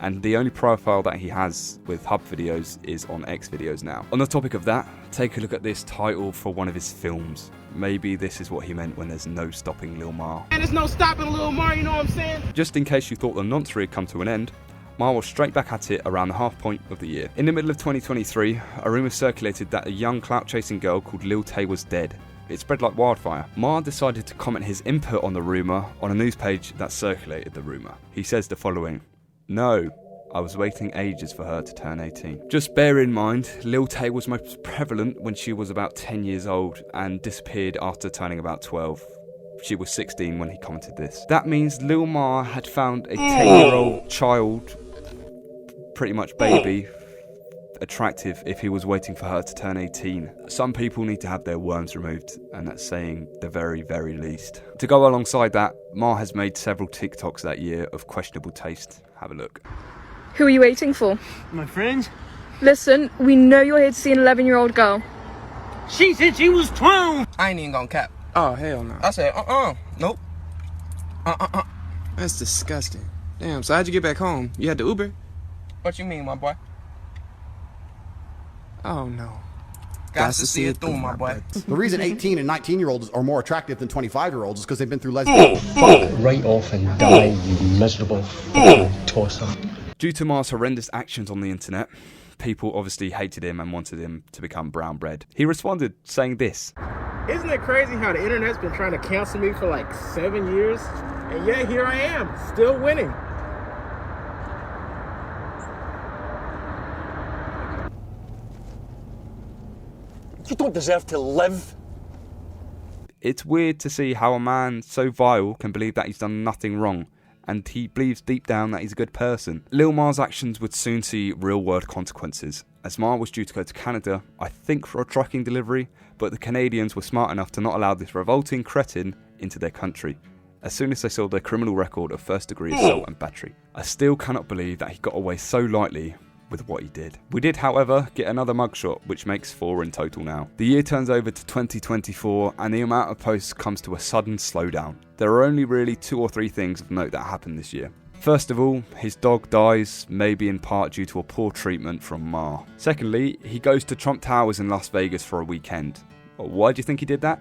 And the only profile that he has with hub videos is on X videos now. On the topic of that, take a look at this title for one of his films. Maybe this is what he meant when there's no stopping Lilmar. And there's no stopping Lilmar, you know what I'm saying? Just in case you thought the noncery had come to an end, Mar was straight back at it around the half point of the year. In the middle of 2023, a rumour circulated that a young clout-chasing girl called Lil Tay was dead. It spread like wildfire. Mar decided to comment his input on the rumour on a news page that circulated the rumour. He says the following: "No, I was waiting ages for her to turn 18. Just bear in mind, Lil Tay was most prevalent when she was about 10 years old and disappeared after turning about 12. She was 16 when he commented this. That means Lilmar had found a 10-year-old child, pretty much baby, attractive if he was waiting for her to turn 18. Some people need to have their worms removed, and that's saying the very, very least. To go alongside that, Mar has made several TikToks that year of questionable taste. Have a look. Who are you waiting for? My friends. Listen, we know you're here to see an 11-year-old girl. She said she was 12. I ain't even gonna cap. Oh, hell no. I said, nope. That's disgusting. Damn, so how'd you get back home? You had the Uber? What you mean, my boy? Oh, no. Got to see it through, my boy. The reason 18 and 19-year-olds are more attractive than 25-year-olds is because they've been through lesbian. Right off and die, you miserable tosser. Due to Mar's horrendous actions on the internet, people obviously hated him and wanted him to become brown bread. He responded saying this. Isn't it crazy how the internet's been trying to cancel me for like 7 years? And yet here I am, still winning. You don't deserve to live. It's weird to see how a man so vile can believe that he's done nothing wrong, and he believes deep down that he's a good person. Lilmar's actions would soon see real-world consequences, as Mar was due to go to Canada, I think for a trucking delivery, but the Canadians were smart enough to not allow this revolting cretin into their country, as soon as they saw their criminal record of first-degree assault and battery. I still cannot believe that he got away so lightly with what he did. We did, however, get another mugshot, which makes 4 in total now. The year turns over to 2024, and the amount of posts comes to a sudden slowdown. There are only really 2 or 3 things of note that happened this year. First of all, his dog dies, maybe in part due to a poor treatment from Mar. Secondly, he goes to Trump Towers in Las Vegas for a weekend. Why do you think he did that?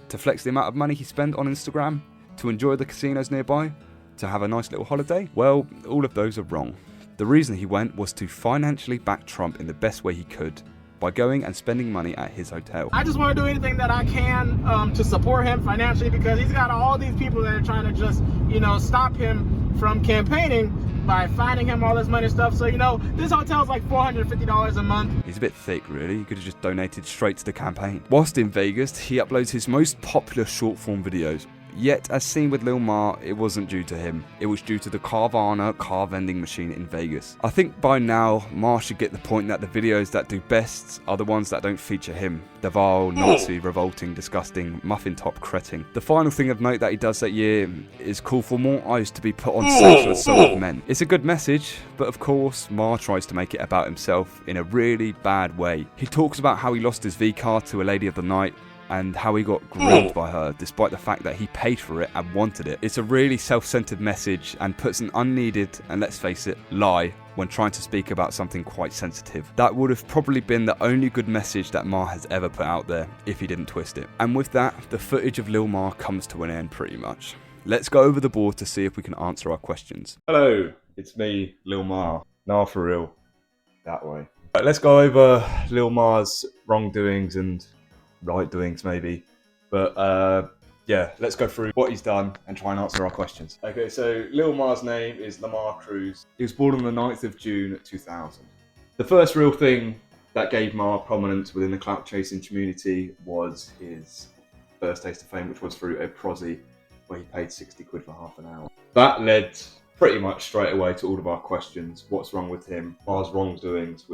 To flex the amount of money he spent on Instagram? To enjoy the casinos nearby? To have a nice little holiday? Well, all of those are wrong. The reason he went was to financially back Trump in the best way he could, by going and spending money at his hotel. I just want to do anything that I can to support him financially, because he's got all these people that are trying to just, stop him from campaigning by finding him all this money and stuff. So, this hotel's like $450 a month. He's a bit thick, really. He could have just donated straight to the campaign. Whilst in Vegas, he uploads his most popular short-form videos. Yet, as seen with Lilmar, it wasn't due to him. It was due to the Carvana car vending machine in Vegas. I think by now, Mar should get the point that the videos that do best are the ones that don't feature him. The vile, Nazi, revolting, disgusting, muffin-top cretin. The final thing of note that he does that year is call for more eyes to be put on sexual assault of men. It's a good message, but of course, Mar tries to make it about himself in a really bad way. He talks about how he lost his V-car to a lady of the night, and how he got grilled by her, despite the fact that he paid for it and wanted it. It's a really self-centered message and puts an unneeded, and let's face it, lie when trying to speak about something quite sensitive. That would have probably been the only good message that Mar has ever put out there, if he didn't twist it. And with that, the footage of Lilmar comes to an end pretty much. Let's go over the board to see if we can answer our questions. Hello, it's me, Lilmar. Nah, for real. That way. Right, let's go over Lilmar's wrongdoings and right doings maybe, but yeah, let's go through what he's done and try and answer our questions. Okay, so Lilmar's name is Lamar Cruz. He was born on the 9th of June 2000. The first real thing that gave Mar prominence within the clout chasing community was his first taste of fame, which was through a prosy where he paid 60 quid for half an hour. That led pretty much straight away to all of our questions. What's wrong with him? Mar's wrongdoings,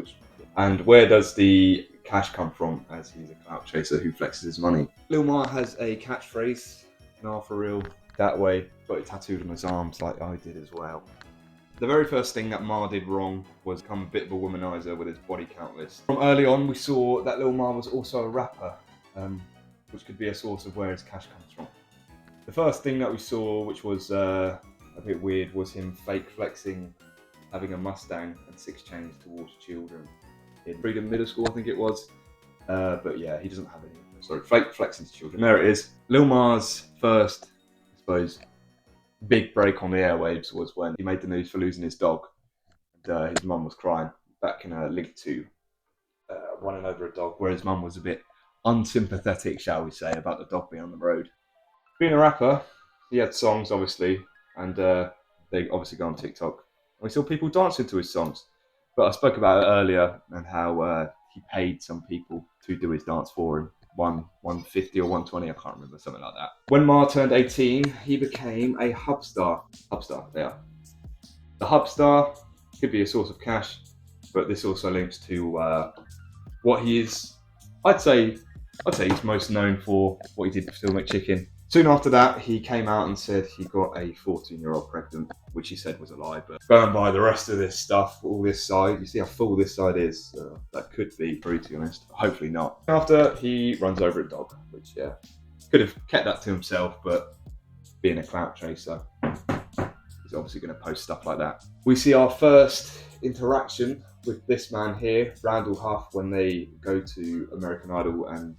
and where does the cash come from, as he's a clout chaser who flexes his money. Lilmar has a catchphrase, nah for real, that way, got it tattooed on his arms like I did as well. The very first thing that Mar did wrong was become a bit of a womanizer with his body count list. From early on, we saw that Lilmar was also a rapper, which could be a source of where his cash comes from. The first thing that we saw, which was a bit weird, was him fake flexing, having a Mustang and 6 chains towards children in Freedom Middle School, I think it was. But yeah, he doesn't have any. Sorry, fake flexing to children. There it is. Lilmar's first, I suppose, big break on the airwaves was when he made the news for losing his dog. And his mum was crying. Back in a link to running over a dog, where his mum was a bit unsympathetic, shall we say, about the dog being on the road. Being a rapper, he had songs, obviously, and they obviously go on TikTok. And we saw people dancing to his songs. But I spoke about it earlier and how he paid some people to do his dance for him. $150 or $120, I can't remember, something like that. When Mar turned 18, he became a hub star. The hub star could be a source of cash, but this also links to what he is. I'd say he's most known for what he did for Still McChicken. Soon after that, he came out and said he got a 14-year-old pregnant, which he said was a lie. But going by the rest of this stuff, all this side, you see how full this side is. That could be true, to be honest. Hopefully not. After, he runs over a dog, which, yeah, could have kept that to himself, but being a clout chaser, he's obviously going to post stuff like that. We see our first interaction with this man here, Randall Huff, when they go to American Idol and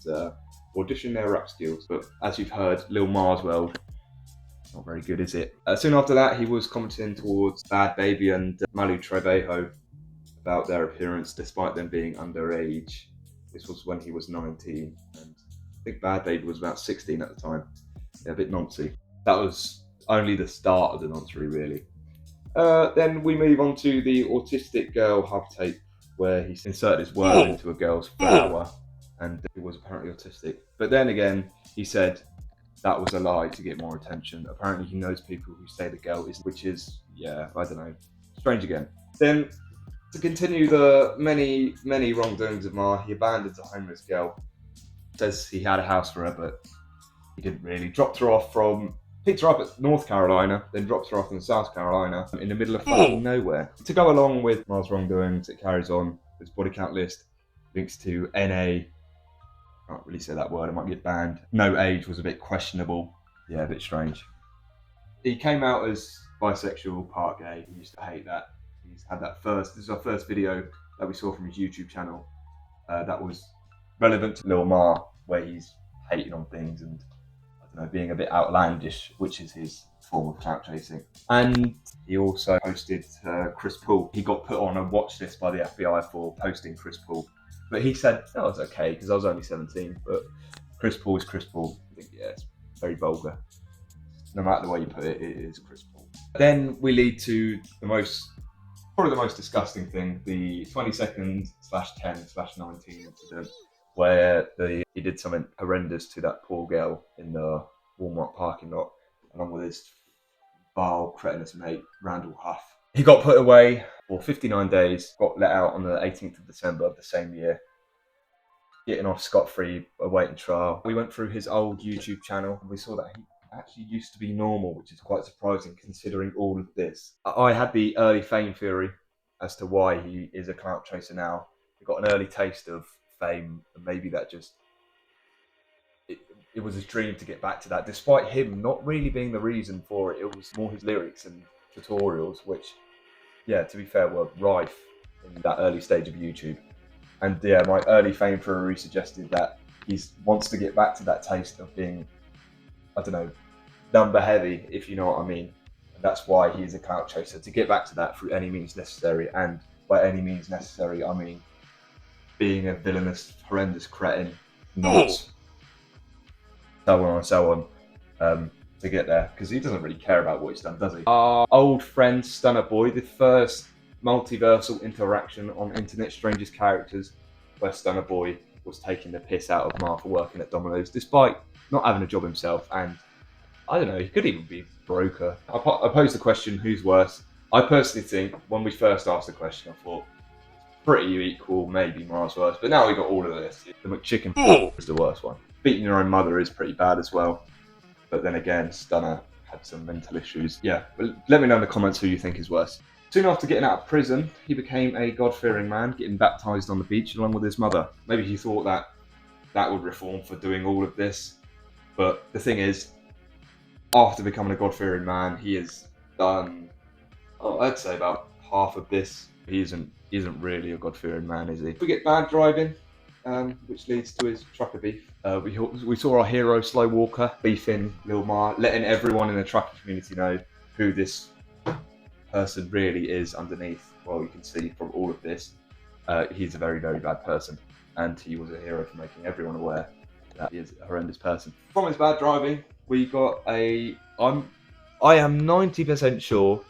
audition their rap skills. But as you've heard, Lilmar's world, not very good, is it? Soon after that, he was commenting towards Bad Baby and Malu Trevejo about their appearance, despite them being underage. This was when he was 19, and I think Bad Baby was about 16 at the time. Yeah, a bit noncy. That was only the start of the noncery, really. Then we move on to the autistic girl hub tape, where he inserted his word into a girl's flower, and he was apparently autistic. But then again, he said that was a lie to get more attention. Apparently he knows people who say the girl is, which is, yeah, I don't know, strange again. Then, to continue the many, many wrongdoings of Mar, he abandons a homeless girl. Says he had a house for her, but he didn't really. Picked her up at North Carolina, then dropped her off in South Carolina, in the middle of fucking nowhere. To go along with Mar's wrongdoings, it carries on. His body count list links to NA. Can't really say that word, it might get banned. No age was a bit questionable. Yeah, a bit strange. He came out as bisexual, part gay. He used to hate that. He's had that this is our first video that we saw from his YouTube channel that was relevant to Lilmar, where he's hating on things and, I don't know, being a bit outlandish, which is his form of clout chasing. And he also posted Chris Paul. He got put on a watch list by the FBI for posting Chris Paul. But he said, that was okay, because I was only 17, but Chris Paul is Chris Paul. I think, yeah, it's very vulgar. No matter the way you put it, it is Chris Paul. Then we lead to probably the most disgusting thing, the 22nd/10/19 incident, where he did something horrendous to that poor girl in the Walmart parking lot, along with his vile, cretinous mate, Randall Huff. He got put away for 59 days, got let out on the 18th of December of the same year, getting off scot-free, awaiting trial. We went through his old YouTube channel, and we saw that he actually used to be normal, which is quite surprising considering all of this. I had the early fame theory as to why he is a clout chaser now. He got an early taste of fame, and maybe that just it was his dream to get back to that, despite him not really being the reason for it. It was more his lyrics and tutorials, which, yeah, to be fair, were rife in that early stage of YouTube. And yeah, my early fame theory suggested that he wants to get back to that taste of being, I don't know, number heavy, if you know what I mean. And that's why he is a clout chaser, to get back to that through any means necessary. And by any means necessary, I mean being a villainous, horrendous cretin, not so on and so on, to get there. Because he doesn't really care about what he's done, does he? Our old friend Stunner Boy, the first multiversal interaction on Internet Strangest characters, where Stunner Boy was taking the piss out of Mar for working at Domino's, despite not having a job himself. And I don't know, he could even be broker. I posed the question, who's worse? I personally think when we first asked the question, I thought pretty equal, maybe Mar's worse. But now we got all of this. The McChicken is the worst one. Beating your own mother is pretty bad as well. But then again, Stunner had some mental issues. Yeah, but let me know in the comments who you think is worse. Soon after getting out of prison, he became a God-fearing man, getting baptised on the beach along with his mother. Maybe he thought that would reform for doing all of this. But the thing is, after becoming a God-fearing man, he has done, I'd say about half of this. He isn't really a God-fearing man, is he? We get bad driving, which leads to his trucker beef. We saw our hero Slow Walker beefing Lilmar, letting everyone in the trucker community know who this person really is underneath. Well, you can see from all of this, he's a very, very bad person, and he was a hero for making everyone aware that he is a horrendous person. From his bad driving, we got I am 90% sure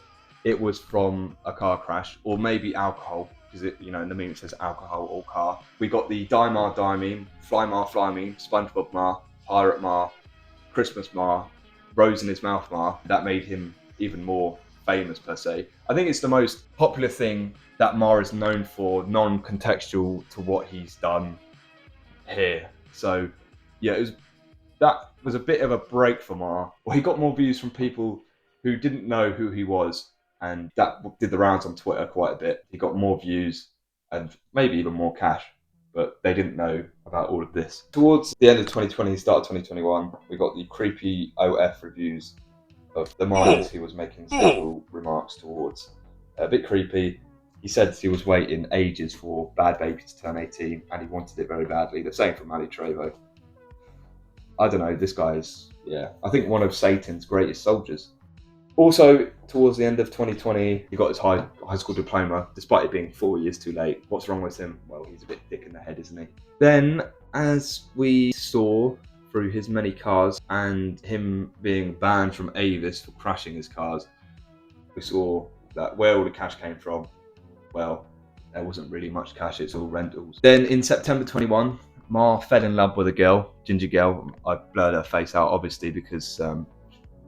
it was from a car crash, or maybe alcohol, because in the meme it says alcohol or car. We got the Die Mar Die meme, Fly Mar Fly meme, SpongeBob Mar, Pirate Mar, Christmas Mar, Rose in his mouth Mar. That made him even more famous per se. I think it's the most popular thing that Mar is known for, non-contextual to what he's done here. So yeah, that was a bit of a break for Mar. Well, he got more views from people who didn't know who he was, and that did the rounds on Twitter quite a bit. He got more views and maybe even more cash, but they didn't know about all of this. Towards the end of 2020, start of 2021, we got the creepy OF reviews of the minors he was making several remarks towards. A bit creepy. He said he was waiting ages for Bad Baby to turn 18 and he wanted it very badly. The same for Manny Trevo. I don't know, this guy's, yeah, I think one of Satan's greatest soldiers. Also, towards the end of 2020, he got his high school diploma, despite it being 4 years too late. What's wrong with him? Well, he's a bit thick in the head, isn't he? Then, as we saw through his many cars and him being banned from Avis for crashing his cars, we saw that where all the cash came from, well, there wasn't really much cash, it's all rentals. Then in September 21, Ma fell in love with a girl, ginger girl. I blurred her face out, obviously, because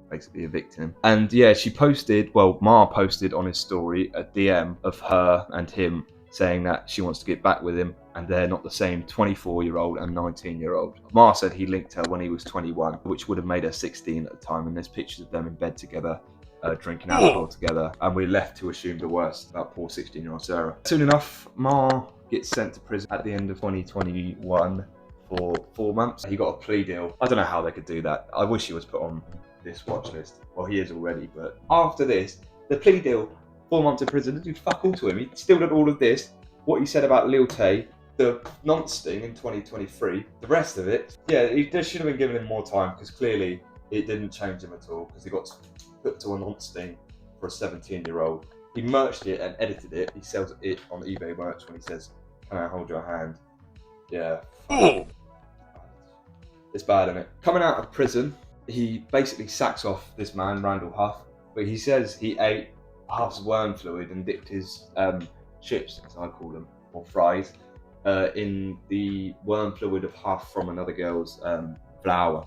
basically a victim. And yeah, she posted, well, Ma posted on his story a DM of her and him saying that she wants to get back with him and they're not the same 24-year-old and 19-year-old. Ma said he linked her when he was 21, which would have made her 16 at the time, and there's pictures of them in bed together, drinking alcohol together, and we're left to assume the worst about poor 16-year-old Sarah. Soon enough, Ma gets sent to prison at the end of 2021 for 4 months. He got a plea deal. I don't know how they could do that. I wish he was put on this watch list. Well, he is already, but after this, the plea deal, 4 months in prison, didn't do fuck all to him. He still did all of this. What he said about Lil Tay, the non-sting in 2023, the rest of it, yeah, there should have been given him more time because clearly it didn't change him at all because he got put to a non-sting for a 17-year-old. He merged it and edited it. He sells it on eBay merch when he says, "Can I hold your hand?" Yeah, it's bad, isn't it? Coming out of prison, he basically sacks off this man, Randall Huff, but he says he ate Huff's worm fluid and dipped his chips, as I call them, or fries, in the worm fluid of Huff from another girl's flour.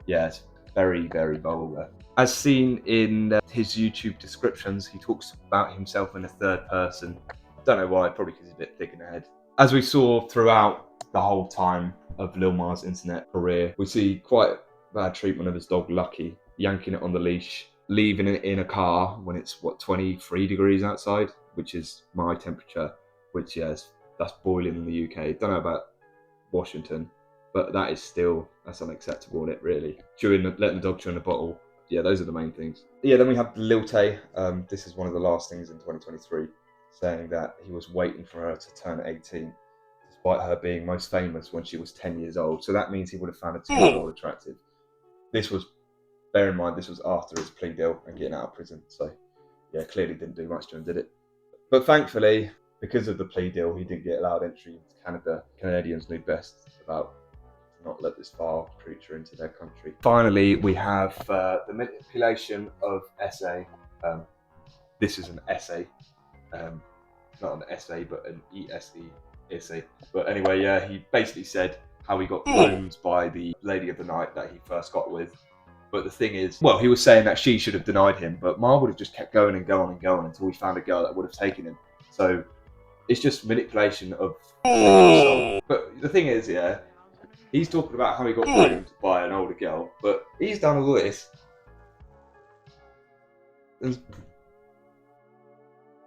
Yeah, it's very, very vulgar. As seen in his YouTube descriptions, he talks about himself in the third person. Don't know why, probably because he's a bit thick in the head. As we saw throughout the whole time of Lilmar's internet career, we see quite bad treatment of his dog Lucky, yanking it on the leash, leaving it in a car when it's, 23 degrees outside, which is my temperature, which, yes, that's boiling in the UK. Don't know about Washington, but that's unacceptable, isn't it, really? Letting the dog chew in a bottle. Yeah, those are the main things. Yeah, then we have Lil Tay. This is one of the last things in 2023, saying that he was waiting for her to turn 18, despite her being most famous when she was 10 years old. So that means he would have found her too more attractive. Bear in mind, this was after his plea deal and getting out of prison. So yeah, clearly didn't do much to him, did it? But thankfully, because of the plea deal, he didn't get allowed entry into Canada. Canadians knew best about not let this vile creature into their country. Finally, we have the manipulation of essay. This is an essay, not an essay, but an ESE essay. But anyway, yeah, he basically said how he got groomed by the lady of the night that he first got with. But the thing is, well, he was saying that she should have denied him, but Ma would have just kept going and going and going until we found a girl that would have taken him. So it's just manipulation of sexual assault. But the thing is, yeah, he's talking about how he got groomed by an older girl, but he's done all this. And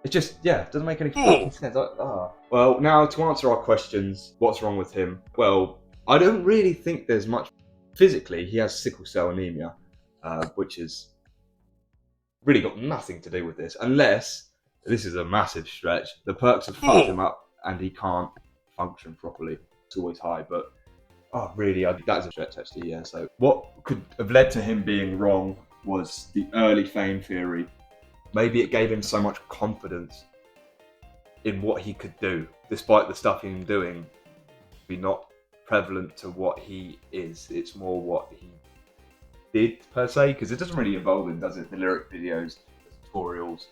it just, yeah, doesn't make any fucking sense. Well, now to answer our questions, what's wrong with him? Well, I don't really think there's much. Physically, he has sickle cell anemia, which is really got nothing to do with this, unless this is a massive stretch. The perks have fucked him up and he can't function properly. It's always high, but really, that is a stretch actually, yeah. So what could have led to him being wrong was the early fame theory. Maybe it gave him so much confidence in what he could do, despite the stuff he's doing be not prevalent to what he is. It's more what he did per se, because it doesn't really involve him, does it? The lyric videos, the tutorials,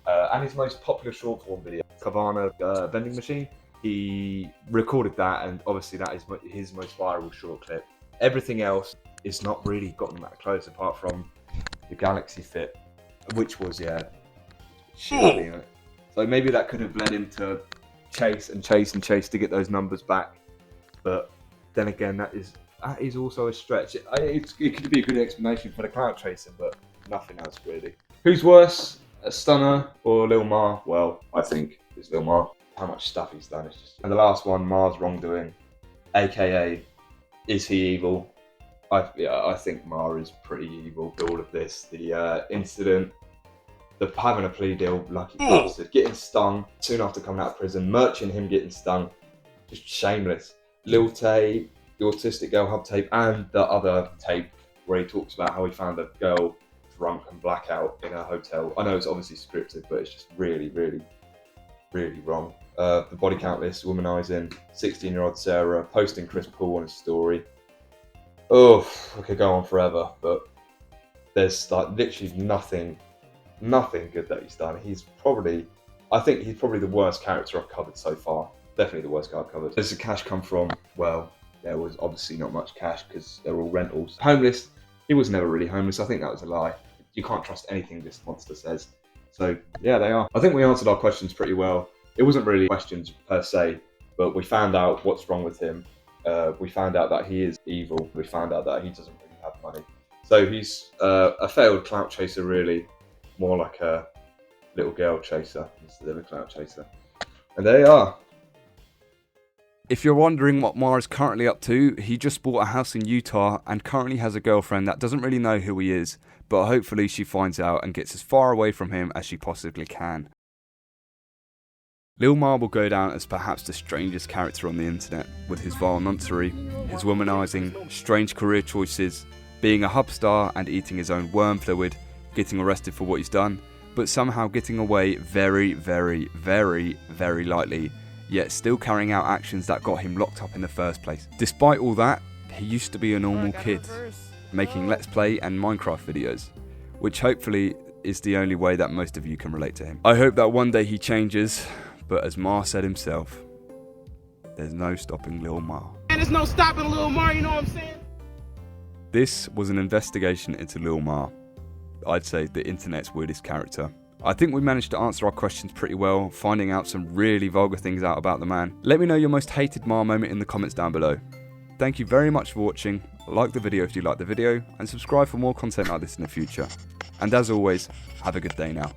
and his most popular short form video, Kavana vending machine. He recorded that, and obviously that is his most viral short clip. Everything else is not really gotten that close, apart from the Galaxy Fit, which was, yeah, shit, you know. So maybe that could have led him to chase and chase and chase to get those numbers back. But then again, that is also a stretch. It could be a good explanation for the clout chasing, but nothing else really. Who's worse, a Stunner or Lilmar? Well, I think it's Lilmar. How much stuff he's done is just. And the last one, Mar's wrongdoing, aka, is he evil? I think Mar is pretty evil. All of this, the incident having a plea deal, lucky bastard, getting stung soon after coming out of prison, merching him getting stung, just shameless. Lil Tay, the autistic girl hub tape, and the other tape where he talks about how he found a girl drunk and blackout in a hotel. I know it's obviously scripted, but it's just really, really, really wrong. The body count list, womanizing, 16-year-old Sarah, posting Chris Paul on his story. Oh, I could go on forever, but there's like literally nothing good that he's done. I think he's probably the worst character I've covered so far. Definitely the worst guy I've covered. Where's the cash come from? Well, there was obviously not much cash because they're all rentals. Homeless, he was never really homeless. I think that was a lie. You can't trust anything this monster says. So yeah, they are. I think we answered our questions pretty well. It wasn't really questions per se, but we found out what's wrong with him. We found out that he is evil. We found out that he doesn't really have money. So he's a failed clout chaser, really. More like a little girl chaser instead of a clout chaser. And there you are. If you're wondering what Mar is currently up to, he just bought a house in Utah and currently has a girlfriend that doesn't really know who he is, but hopefully she finds out and gets as far away from him as she possibly can. Lilmar will go down as perhaps the strangest character on the internet, with his vile noncery, his womanizing, strange career choices, being a hub star and eating his own worm fluid, getting arrested for what he's done, but somehow getting away very, very, very, very lightly, yet still carrying out actions that got him locked up in the first place. Despite all that, he used to be a normal kid, making Let's Play and Minecraft videos, which hopefully is the only way that most of you can relate to him. I hope that one day he changes, but as Mar said himself, there's no stopping Lil Mar. And there's no stopping Lil Mar, you know what I'm saying? This was an investigation into Lil Mar. I'd say the internet's weirdest character. I think we managed to answer our questions pretty well, finding out some really vulgar things out about the man. Let me know your most hated Mar moment in the comments down below. Thank you very much for watching, like the video if you liked the video, and subscribe for more content like this in the future. And as always, have a good day now.